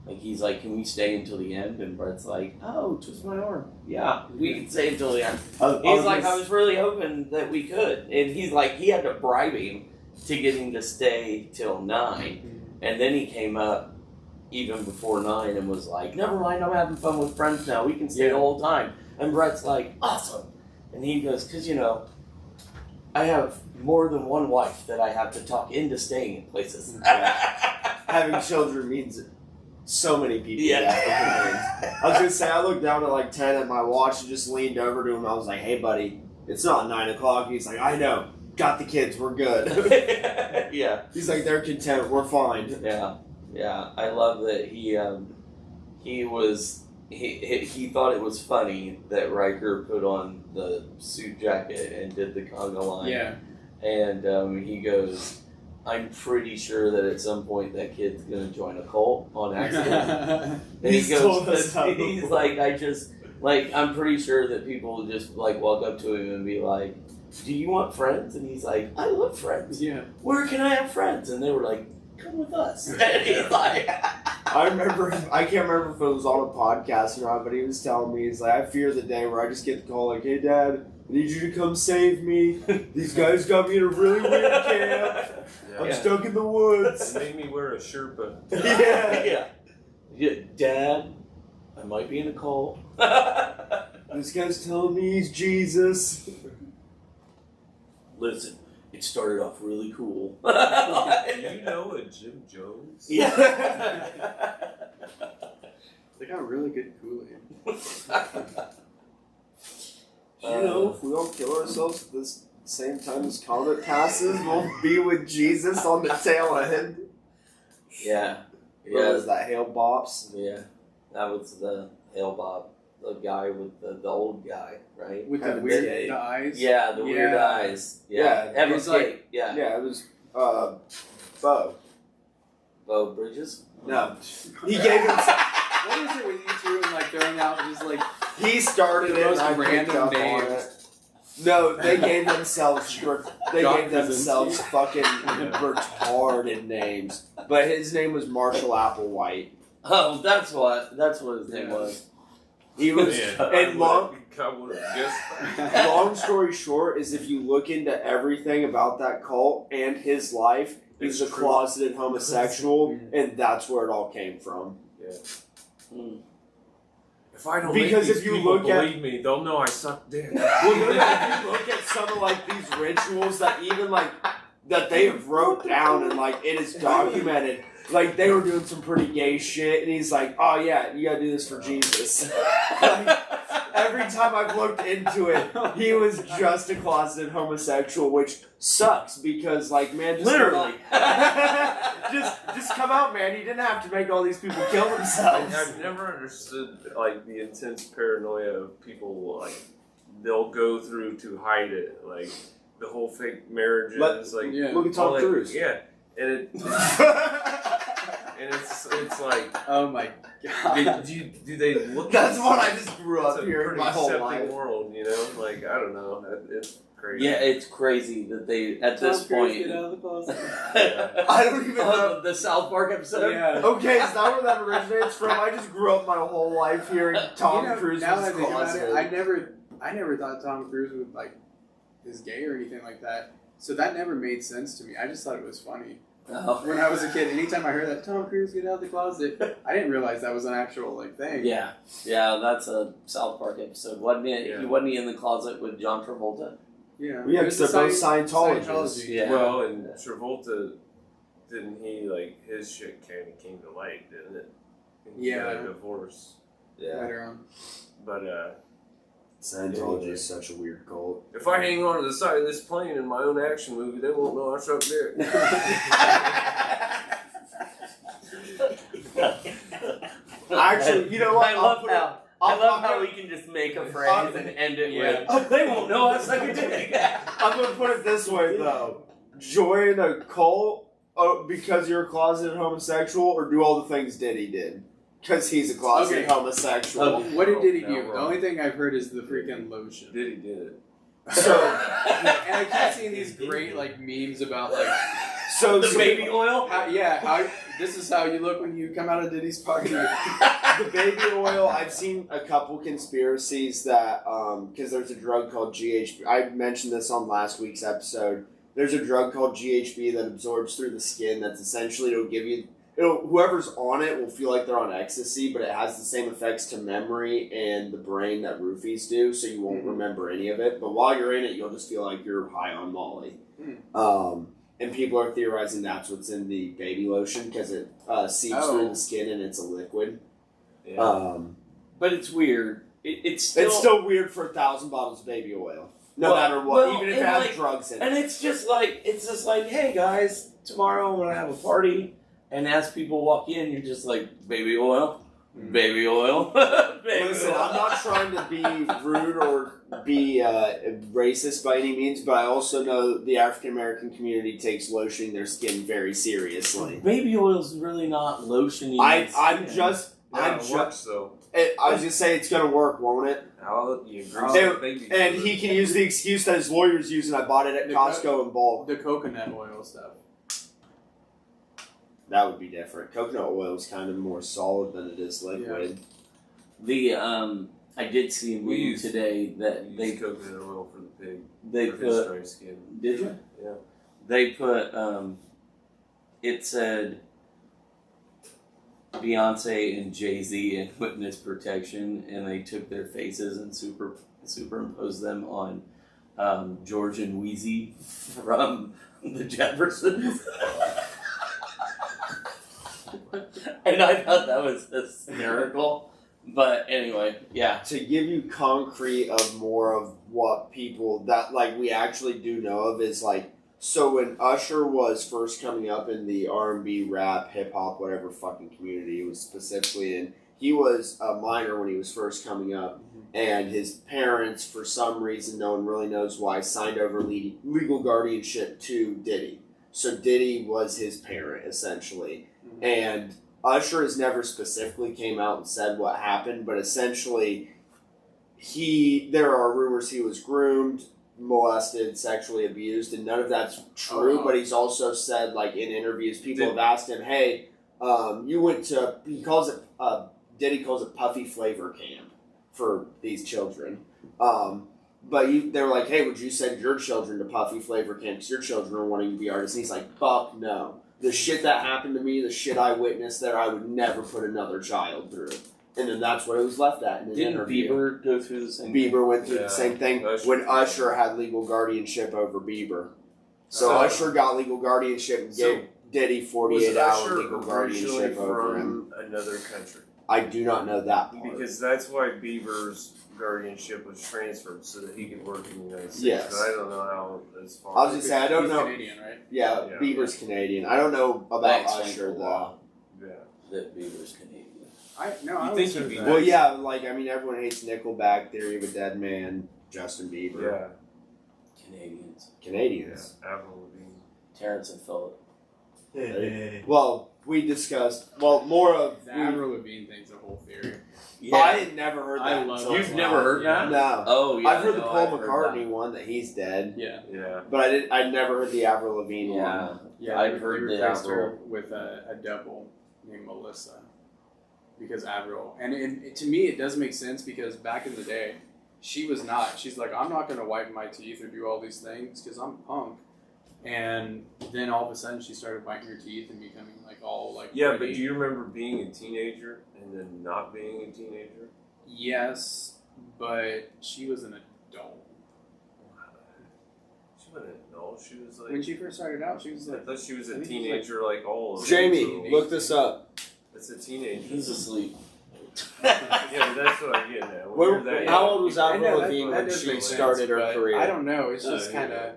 Like, he's like, can we stay until the end? And Brett's like, oh, twist my arm. Yeah, we can stay until the end. He's like, I was really hoping that we could. And he's like, he had to bribe him to get him to stay till 9. And then he came up even before 9 and was like, never mind, I'm having fun with friends now. We can stay the whole time. And Brett's like, awesome. And he goes, because, I have more than one wife that I have to talk into staying in places. Having children means so many people. Yeah. I was going to say, I looked down at like 10 at my watch and just leaned over to him. I was like, hey, buddy, it's not 9 o'clock. He's like, I know. Got the kids. We're good. Yeah. He's like, they're content. We're fine. Yeah. I love that he thought it was funny that Riker put on the suit jacket and did the conga line. Yeah. And he goes, I'm pretty sure that at some point that kid's going to join a cult on accident. And he goes, he's like, I'm pretty sure that people just like walk up to him and be like, do you want friends? And he's like, I love friends. Yeah. Where can I have friends? And they were like, come with us. And he's like, I can't remember if it was on a podcast or not, but he was telling me, he's like, I fear the day where I just get the call like, hey, Dad, I need you to come save me. These guys got me in a really weird camp. I'm stuck in the woods. They made me wear a Sherpa. Yeah. Dad, I might be in a cult. This guy's telling me he's Jesus. Listen, it started off really cool. Do you know a Jim Jones? Yeah. They got really good Kool-Aid. If we all kill ourselves at this same time as Comet passes, we'll be with Jesus on the tail end. Yeah. What was that, Hail Bops? Yeah. That was the Hail Bob. The guy with the old guy, right? With the weird eyes? Yeah, the weird eyes. Yeah. It was Bo. Bo Bridges? No. He gave him What is it with you two and like throwing out just like he started the it most and I picked random up on names? it. No, they gave themselves fucking retarded names. But his name was Marshall Applewhite. Oh, that's what his name was. He was, and long guessed. story short is if you look into everything about that cult and his life, he's a closeted homosexual, and that's where it all came from. Yeah. Mm. If I don't Because make if these you people look believe me, they'll know I suck dick. Well, if you look at some of like these rituals that even like that they have wrote down and like it is documented. Like, they were doing some pretty gay shit, and he's like, oh, yeah, you gotta do this for Jesus. Like, every time I've looked into it, he was just a closeted homosexual, which sucks, because, like, man, just literally. just come out, man. He didn't have to make all these people kill themselves. I've never understood, like, the intense paranoia of people, like, they'll go through to hide it. Like, the whole fake marriages, look at Tom Cruise. Yeah. And it's like, oh my god. Do they look? That's what I just grew up hearing my whole accepting life. world, Like, I don't know. It's crazy. Yeah, it's crazy that they at this point. Get out of the closet. I don't even know the South Park episode. Yeah. Okay, is that where that originates from? I just grew up my whole life hearing Tom Cruise now was that I think about closeted. it, I never thought Tom Cruise would is gay or anything like that. So that never made sense to me. I just thought it was funny. Oh. When I was a kid, anytime I heard that Tom Cruise get out of the closet, I didn't realize that was an actual thing. Yeah, that's a South Park episode. Wasn't it? Yeah. Wasn't he in the closet with John Travolta? Yeah, Yeah, because they're both Scientologists. Yeah. Well, and Travolta, didn't he, like, his shit kind of came to light, didn't it? He got a divorce. Yeah. Later on. But, Scientology is such a weird cult. if I hang on to the side of this plane in my own action movie, they won't know I sucked dick. Actually, you know what? I love how we can just make a phrase and end it with, "Oh, they won't know I suck a dick." I'm going to put it this way, though. Join a cult because you're a closeted homosexual, or do all the things Diddy did? Because he's a closeted homosexual. Okay. What did Diddy do? No, The only thing I've heard is the freaking lotion. Diddy did it. So, and I keep seeing these great like memes about like the baby oil. how this is how you look when you come out of Diddy's pocket. The baby oil, I've seen a couple conspiracies that, because there's a drug called GHB. I mentioned this on last week's episode. There's a drug called GHB that absorbs through the skin that's essentially, whoever's on it will feel like they're on ecstasy, but it has the same effects to memory and the brain that roofies do, so you won't remember any of it. But while you're in it, you'll just feel like you're high on Molly. And people are theorizing that's what's in the baby lotion because it seeps through the skin and it's a liquid. Yeah. But it's weird. It's still weird for 1,000 bottles of baby oil, no matter what, even if it has drugs in it. And it's just like, hey guys, tomorrow I'm gonna have a party, and as people walk in, you're just like, baby oil, baby oil. Listen, I'm not trying to be rude or be racist by any means, but I also know the African American community takes lotioning their skin very seriously. Baby oil's really not lotioning. I was just saying it's gonna work, won't it? And he can use the excuse that his lawyers use, and I bought it at Costco in bulk. The coconut oil stuff. That would be different. Coconut oil is kind of more solid than it is liquid. Yeah. I did see a meme today that they use coconut oil for the pig. They for put his dry skin. Did you? Yeah. They put it said Beyonce and Jay-Z in witness protection, and they took their faces and superimposed them on George and Wheezy from the Jeffersons. And I thought that was hysterical. But anyway, yeah. To give you concrete of more of what people that we actually do know of is so when Usher was first coming up in the R&B, rap, hip hop, whatever fucking community he was specifically in, he was a minor when he was first coming up, and his parents, for some reason, no one really knows why, signed over legal guardianship to Diddy. So Diddy was his parent, essentially. And Usher has never specifically came out and said what happened, but essentially, there are rumors he was groomed, molested, sexually abused, and none of that's true. But he's also said, in interviews, people have asked him, "Hey, you went to," Diddy calls it Puffy Flavor Camp for these children. But they were like, "Hey, would you send your children to Puffy Flavor Camp because your children are wanting to be artists?" And he's like, "Fuck no. The shit that happened to me, the shit I witnessed there, I would never put another child through." And then that's where it was left at in an interview. Bieber go through the same thing? Bieber went through the same thing when Usher had legal guardianship over Bieber. So Usher got legal guardianship and gave Diddy 48-hour legal guardianship over him. Another country. I do not know that part. Because that's why Bieber's guardianship was transferred so that he could work in the United States. Yes. But I don't know how as far. I was just saying, I don't know. Canadian, right? Yeah, Bieber's Canadian. I don't know about Usher though. Yeah. That Bieber's Canadian. I think he'd be. Well, yeah, everyone hates Nickelback, Theory of a Dead Man, Justin Bieber. Yeah. Canadians. Yeah. Avril Lavigne. Terrence and Phillip. Well, we discussed more of the Avril Lavigne thing's a whole theory. Yeah. I had never heard that. You've never heard that? No. Oh, yeah. I've heard the Paul McCartney one that he's dead. Yeah. Yeah. But I'd never heard the Avril Lavigne one. Yeah, I've heard the Avril with a double named Melissa. Because Avril, and to me it does make sense because back in the day, she's like, I'm not going to whiten my teeth or do all these things because I'm punk. And then all of a sudden she started whitening her teeth and becoming all Yeah, pretty. but do you remember being a teenager and then not being a teenager? Yes, but she was an adult. confident. No, she was like. When she first started out, she was I like. thought she was a teenager, like all of them. Jamie, look this up. It's a teenager. He's asleep. Yeah, but that's what I'm getting at. How old was I know, Avril Lavigne that when does she make sense, started her but career? I don't know. It's just Yeah. kind of.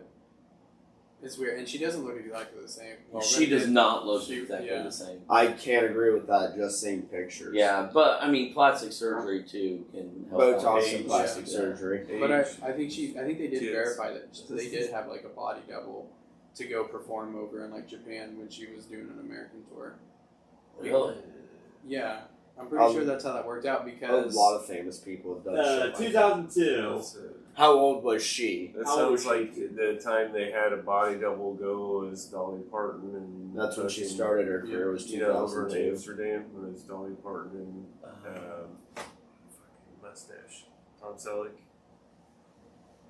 It's weird, and she doesn't look exactly the same. Well, She does not look she- exactly yeah. the same. I can't agree with that. Just seeing pictures. Yeah, but I mean, plastic surgery too can help. out. Botox and Age, plastic yeah. surgery. But I think they did Kids. verify that they did have like a body double to go perform over in like Japan when she was doing an American tour. Really? Yeah, I'm pretty sure that's how that worked out A because lot of famous people have done shit like that. 2002. How old was she? That How old was sounds she? like the time they had a body double go as Dolly Parton, and That's when she fucking, started her career. Was You know, over in 2002. Amsterdam was Dolly Parton and fucking mustache, Tom Selleck.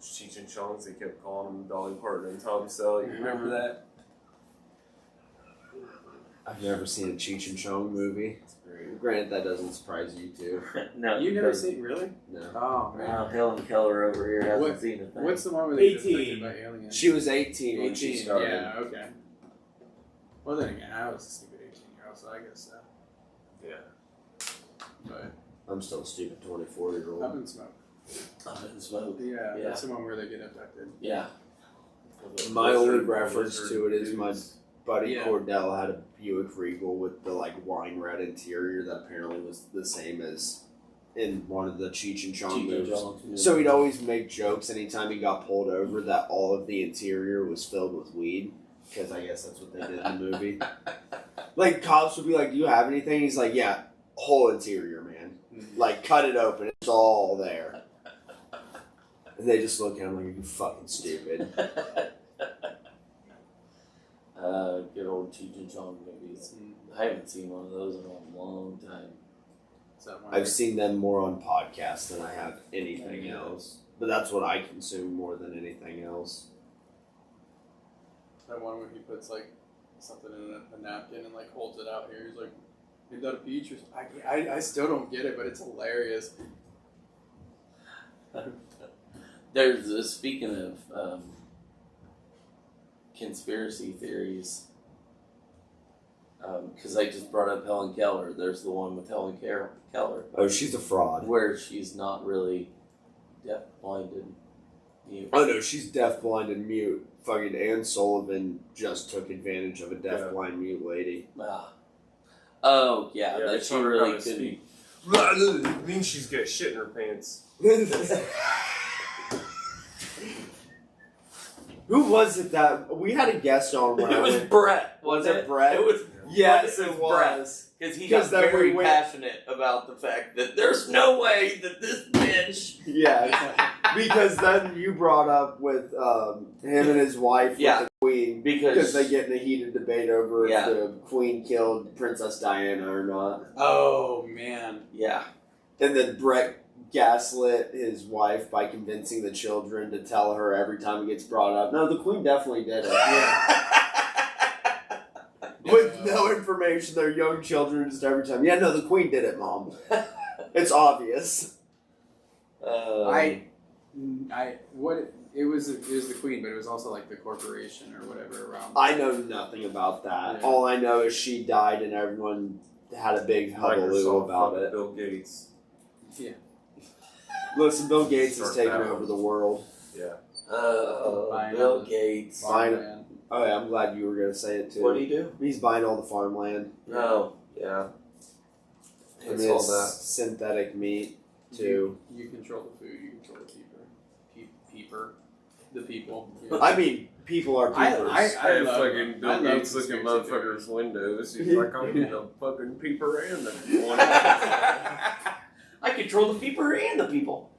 Cheech and Chong's, they kept calling him Dolly Parton and Tom Selleck. You remember that? I've never seen a Cheech and Chong movie. Granted, that doesn't surprise you too. No, you never doesn't. seen really? No. Oh man, Wow, Helen Keller over here hasn't What- seen a thing. what's the one where they 18. get affected by aliens? She was 18 when she started. Yeah, okay. Well then again, I was a stupid 18-year-old, so I guess so. Yeah. But I'm still a stupid I've 24-year-old. been smoked. Up in smoke. Yeah, Yeah. that's the one where they get abducted. Yeah. My only Lizard- reference lizard to it is my dudes. buddy Yeah. Cordell had a Buick Regal with the like wine red interior that apparently was the same as in one of the Cheech and Chong Cheech and movies. Chong, yeah. So he'd always make jokes anytime he got pulled over that all of the interior was filled with weed, because I guess that's what they did in the movie. Like cops would be like, "Do you have anything?" He's like, "Yeah, whole interior, man. Like cut it open, it's all there." And they just look at him like, "Are you fucking stupid?" Good old Cheech and Chong movies. I haven't seen one of those in a long time. Is that one I've seen them more on podcasts than I have anything Yeah. else. But that's what I consume more than anything else. that one where he puts like something in a napkin and like holds it out here? He's like, "Is that a peach?" Or I still don't get it, but it's hilarious. There's speaking of conspiracy theories, because I just brought up Helen Keller. There's the one with Helen Keller Oh, she's a fraud. where she's not really deaf, blind, and mute. Oh no, she's deaf, blind, and mute. Fucking Ann Sullivan just took advantage of a deaf, Yeah. blind, mute lady. Ah. Oh yeah, Yeah, that they she taught her really how to couldn't. speak. It means she's got shit in her pants. Who was it that we had a guest on when It I was went? Brett. Was it Brett? It was. Yes, it it was Brett. was. Because he 'Cause got then we very went- passionate about the fact that there's no way that this bitch. Yeah, because then you brought up with him and his wife Yeah. with the Queen because they get in a heated debate over Yeah. if the Queen killed Princess Diana or not. Oh man, Yeah. And then Brett gaslit his wife by convincing the children to tell her every time it gets brought up, no, the Queen definitely did it. With no information, they're young children just every time. Yeah, no, the Queen did it, Mom. It's obvious. it was the Queen, but it was also like the corporation or whatever around. I know nothing about that. Yeah. All I know is she died and everyone had a big hullabaloo Microsoft about fucking it. Bill Gates. Yeah. Listen, Bill Gates has Start taken battling. over the world. Yeah. Buying Bill all the Gates. Fine. farmland. Oh yeah, I'm glad you were going to say it too. What do you do? He's buying all the farmland. No. Yeah. I mean, It's all it's that. synthetic meat too. You control the food. You control the peeper. The people. Yeah. I mean, people are I peepers. I love- fucking I Bill love Gates looking conspiracy motherfuckers' windows. He's like, I'm Yeah. the fucking peeper and the one. I control the peeper and the people.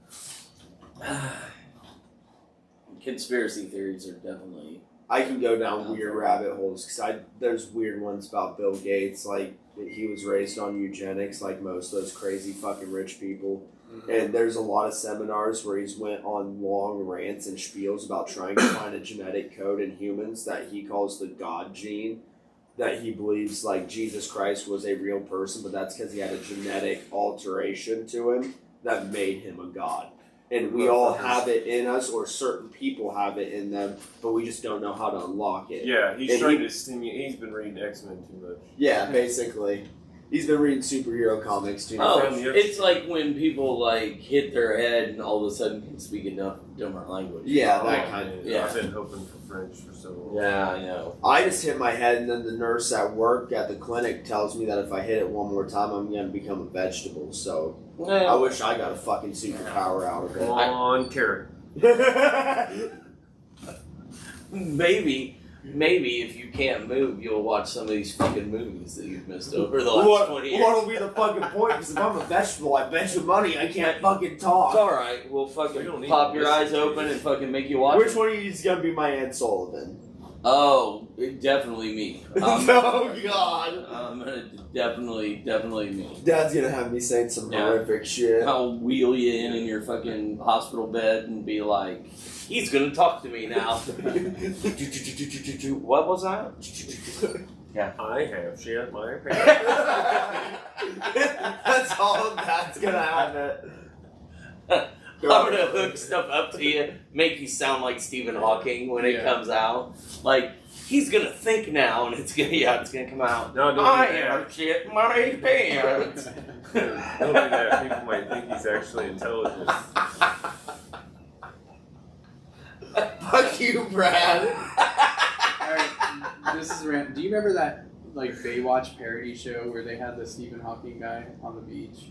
Conspiracy theories are definitely. I can go down weird rabbit holes because there's weird ones about Bill Gates, like he was raised on eugenics, like most of those crazy fucking rich people. And there's a lot of seminars where he's went on long rants and spiels about trying to find a genetic code in humans that he calls the God gene, that he believes like Jesus Christ was a real person, but that's because he had a genetic alteration to him that made him a god. and we all have it in us, or certain people have it in them, but we just don't know how to unlock it. Yeah, he's trying to stimulate. He's been reading X-Men too much. Yeah, basically. He's been reading superhero comics too much. It's like when people like hit their head and all of a sudden can speak a different language. Yeah, that kind of. Yeah. I've been hoping for French for so long. Yeah, I know. I just hit my head, and then the nurse at work at the clinic tells me that if I hit it one more time, I'm going to become a vegetable. So I wish I got a fucking superpower out of it. Come on, carrot. Maybe if you can't move, you'll watch some of these fucking movies that you've missed over the last 20 years. What'll be the fucking point? Because if I'm a vegetable, I bet you money I can't fucking talk. It's alright, we'll fucking pop your eyes open and fucking make you watch Which one of you is going to be my Aunt Sullivan? Oh, definitely me. Oh, God. I'm gonna definitely me. Dad's going to have me saying some horrific shit. I'll wheel you in your fucking hospital bed and be like, he's gonna talk to me now. What was that? Yeah. I have shit my pants. That's all that's going to happen. I'm gonna hook stuff up to you, make you sound like Stephen Hawking when it comes out. Like, he's gonna think now, and it's gonna come out. No, don't I do that. am shit my pants. Don't do that. People might think he's actually intelligent. Fuck you, Brad. Alright, this is random. Do you remember that like Baywatch parody show where they had the Stephen Hawking guy on the beach?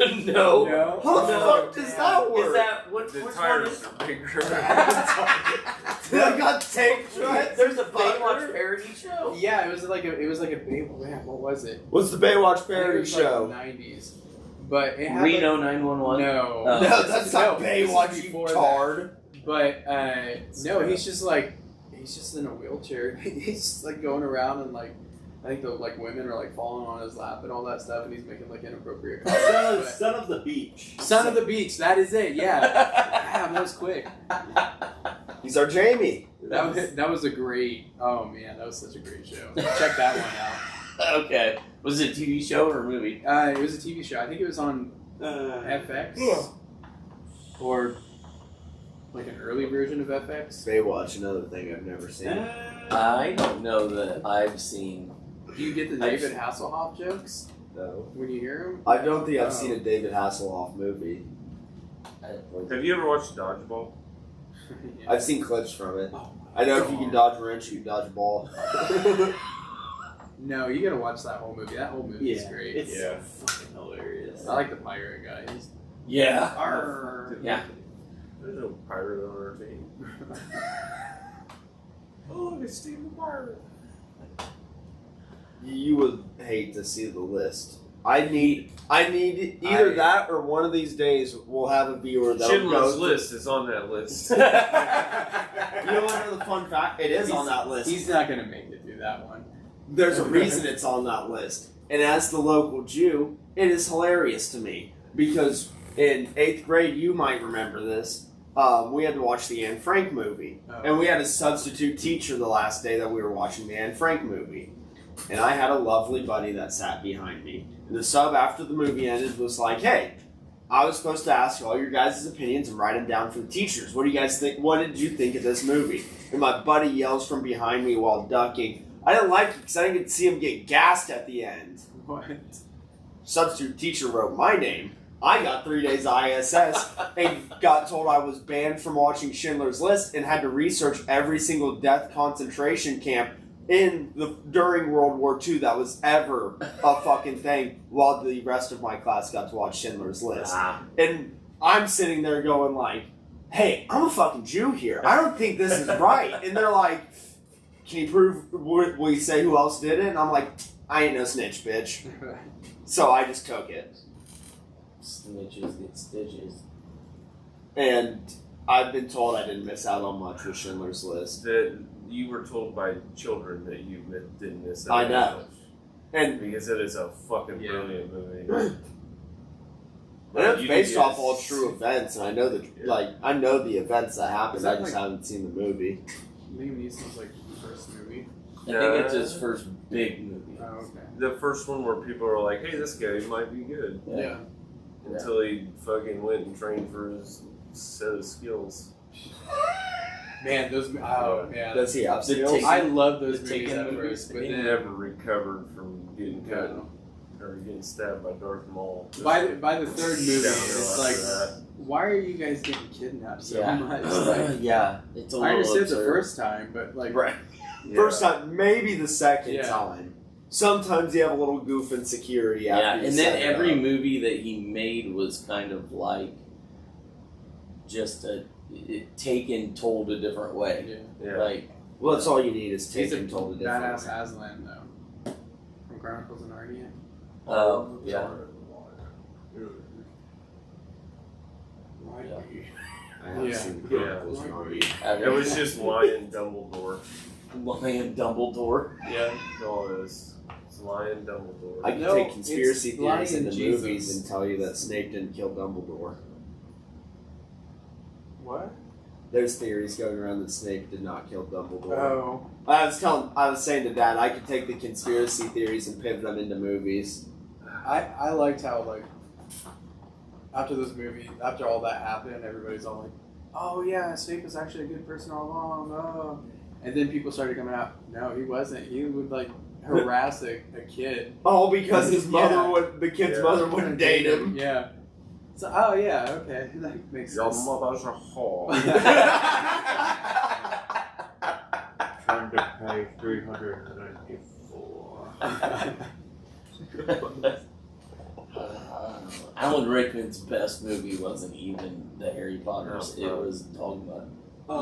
No. No. How the fuck does that work? Is that what? The Which one tires is? are bigger. I got taped. There's a Baywatch parody show. Yeah, it was like a Baywatch. What was it? What's the Baywatch I think it parody was show? like the 90s. But it had Reno 911. No. Oh. No, that's not this is Baywatch, you before tard. But no, he's just in a wheelchair. He's just like going around and like I think the like women are like falling on his lap and all that stuff, and he's making like inappropriate comments. Son of the beach. Son of the beach. That is it. Yeah. Damn, that was quick. He's our Jamie. That was a great. Oh man, that was such a great show. Check that one out. Okay. Was it a TV show or a movie? It was a TV show. I think it was on FX or like an early version of FX. Baywatch, another thing I've never seen. I don't know that I've seen. Do you get the David Hasselhoff jokes No. when you hear them? I don't think I've seen a David Hasselhoff movie. Have you ever watched Dodgeball? Yeah. I've seen clips from it. Oh, I know if you can dodge a wrench, you can dodge a ball. no, you gotta watch that whole movie. That whole movie is great. It's Yeah. fucking hilarious. I like the pirate guy. Yeah. Arr. Yeah. There's no pirate on our team. Oh, it's Steve the Pirate. You would hate to see the list. I need either that or one of these days we'll have a viewer that'll Schindler's go. List is on that list. You know what? The fun fact, it is on that list. He's not gonna make it through that one. There's a reason it's on that list, and as the local Jew, it is hilarious to me because in 8th grade, you might remember this. We had to watch the Anne Frank movie, and we had a substitute teacher the last day that we were watching the Anne Frank movie. And I had a lovely buddy that sat behind me. And the sub, after the movie ended, was like, hey, I was supposed to ask all your guys' opinions and write them down for the teachers. What do you guys think? What did you think of this movie? And my buddy yells from behind me while ducking, I didn't like it because I didn't get to see him get gassed at the end. What? Substitute teacher wrote my name. I got 3 days ISS and got told I was banned from watching Schindler's List and had to research every single death concentration camp during World War II that was ever a fucking thing, while the rest of my class got to watch Schindler's List. And I'm sitting there going like, hey, I'm a fucking Jew here. I don't think this is right. And they're like, can you prove, will you say who else did it? And I'm like, I ain't no snitch, bitch. So I just took it. Snitches get stitches. And I've been told I didn't miss out on much with Schindler's List. That you were told by children that you didn't miss out. I know. And because it is a fucking brilliant movie. And it's based off all true events, and I know I know the events that happened. I just haven't seen the movie. Liam Neeson's like first movie. I think it's his first big movie. Oh, okay. The first one where people are like, hey, this guy might be good. Yeah. until he fucking went and trained for his set of skills. Man, those. Oh man, Does he have skills? I love those the movies Taken at movies? first, but He then never recovered from getting cut no. or getting stabbed by Darth Maul. By the third movie, Downhill it's after like, that. why are you guys getting kidnapped so Yeah. much? Like, Yeah, it's a I little understood the absurd. first time, but like, Right. Yeah. First time, maybe the second Yeah. time. Sometimes you have a little goof in security Yeah, after you and set then it every up. movie that he made was kind of like just told a different way. Yeah. Like, Well, that's all you need is he's a taken told a different badass way. Aslan though, from Chronicles of Narnia. yeah. Right. I haven't Yeah. seen Yeah. Chronicles of Narnia. It was just Lion Dumbledore. Lion Dumbledore. Yeah, that's all it is. It's Lion Dumbledore. I can No, take conspiracy it's theories Lion into Jesus. movies and tell you that Snape didn't kill Dumbledore. What? There's theories going around that Snape did not kill Dumbledore. Oh, I was saying to Dad, I could take the conspiracy theories and pivot them into movies. I liked how like after this movie, after all that happened, everybody's all like, "Oh yeah, Snape was actually a good person all along." Oh. And then people started coming out, "No, he wasn't. He would like harass a kid." All because his mother Yeah. the kid's Yeah. mother wouldn't date him. Yeah. So oh yeah, okay, that makes Your sense. mother's a whore. Turn to page 394. Alan Rickman's best movie wasn't even the Harry Potters. No, it was Dogma.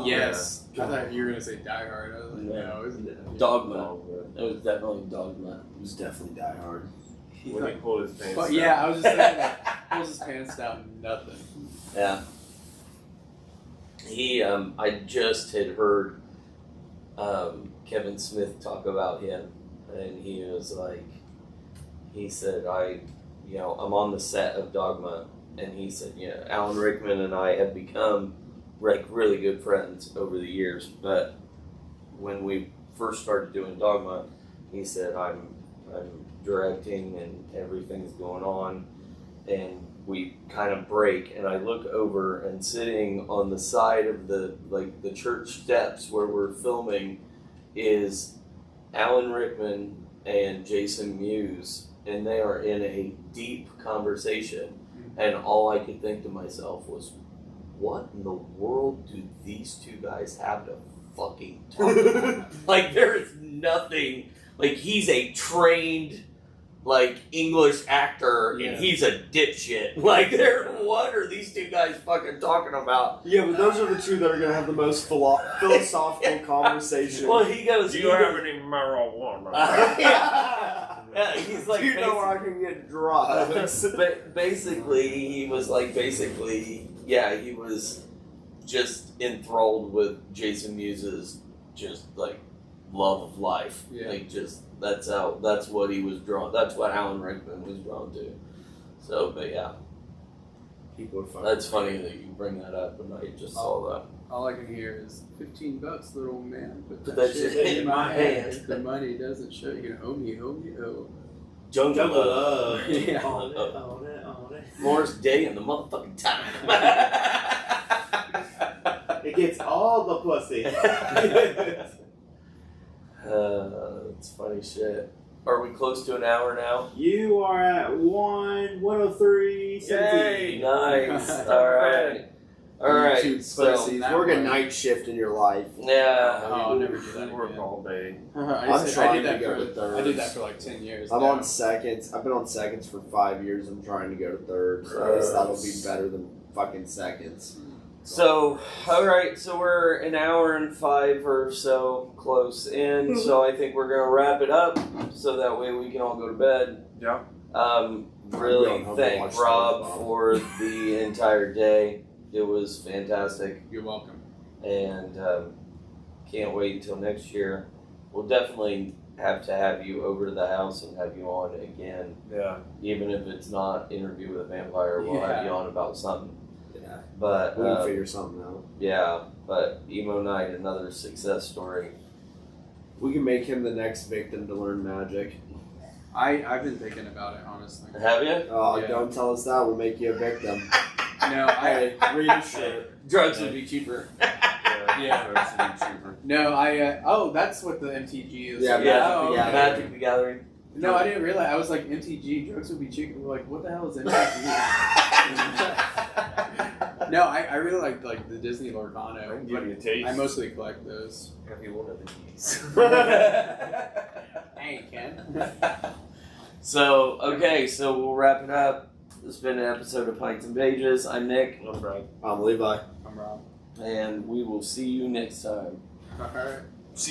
Yes, I thought you were gonna say Die Hard. I was like, No. no, it was Dogma. It was definitely Dogma. It was definitely Die Hard. When he pulled his pants But down. yeah, I was just saying, like, pulls his pants down, nothing. Yeah. I just had heard Kevin Smith talk about him, and he was like, he said, I'm on the set of Dogma, and he said, Alan Rickman and I have become like really good friends over the years, but when we first started doing Dogma, he said, I'm directing and everything's going on, and we kind of break, and I look over, and sitting on the side of the church steps where we're filming is Alan Rickman and Jason Mewes, and they are in a deep conversation, and all I could think to myself was, what in the world do these two guys have to fucking talk about? Like, there is nothing, like, he's a trained like English actor, and he's a dipshit. Like, what are these two guys fucking talking about? Yeah, but those are the two that are going to have the most philosophical conversation. Well, he goes, Do you have any marijuana? yeah, he's like, Do you know where I can get drugs? basically, he was he was just enthralled with Jason Mewes' just like love of life. Yeah. Like, just that's what he was drawn. That's what Alan Rickman was drawn to. So, but yeah, People are fucking that's funny that you bring that up, and I just saw that. All I can hear is $15, little man. Put Put that that shit shit in my hand. The money doesn't show you. Oh me, oh. Jungle Jungle Love. Love. Yeah. On it. Morris Day in the motherfucking time. It gets all the pussy. It's funny shit. Are we close to an hour now? You are at 1:03:17. Nice. All right. All right. YouTube So, pussy. That Work a one. night shift in your life. yeah. Oh, I'll never do We that work again. all day. I trying did to go to I thirds. did that for like 10 years. I'm now. on seconds. I've been on seconds for 5 years. I'm trying to go to thirds. So at least that'll be better than fucking seconds. So, all right. So we're an hour and 5 or so close in. So I think we're gonna wrap it up, so that way we can all go to bed. Yeah. Really I'm going home to thank watch Rob SpongeBob. for the entire day. It was fantastic. You're welcome. And can't wait until next year. We'll definitely have to have you over to the house and have you on again, Yeah. even if it's not Interview with a Vampire. We'll have Yeah. you on about something. Yeah. But We can figure something out. yeah, but Emo Night, another success story. We can make him the next victim to learn magic. I've been thinking about it, honestly. Have you? Oh, Yeah. don't tell us that. We'll make you a victim. No, Hey, read your shit. Drugs would be cheaper. Yeah. Drugs would be cheaper. No, oh, that's what the MTG is. Yeah, Yeah, Magic the Gathering. Magic the Gathering. No, I didn't realize. I was like, MTG, drugs would be cheaper. We're like, what the hell is MTG? No, I really like the Disney I Lorcano. can But give you a taste. I mostly collect those. Have you one of these? Hey, Ken. So we'll wrap it up. It's been an episode of Pints and Pages. I'm Nick, I'm Brad. I'm Levi. I'm Rob. and we will see you next time. All right.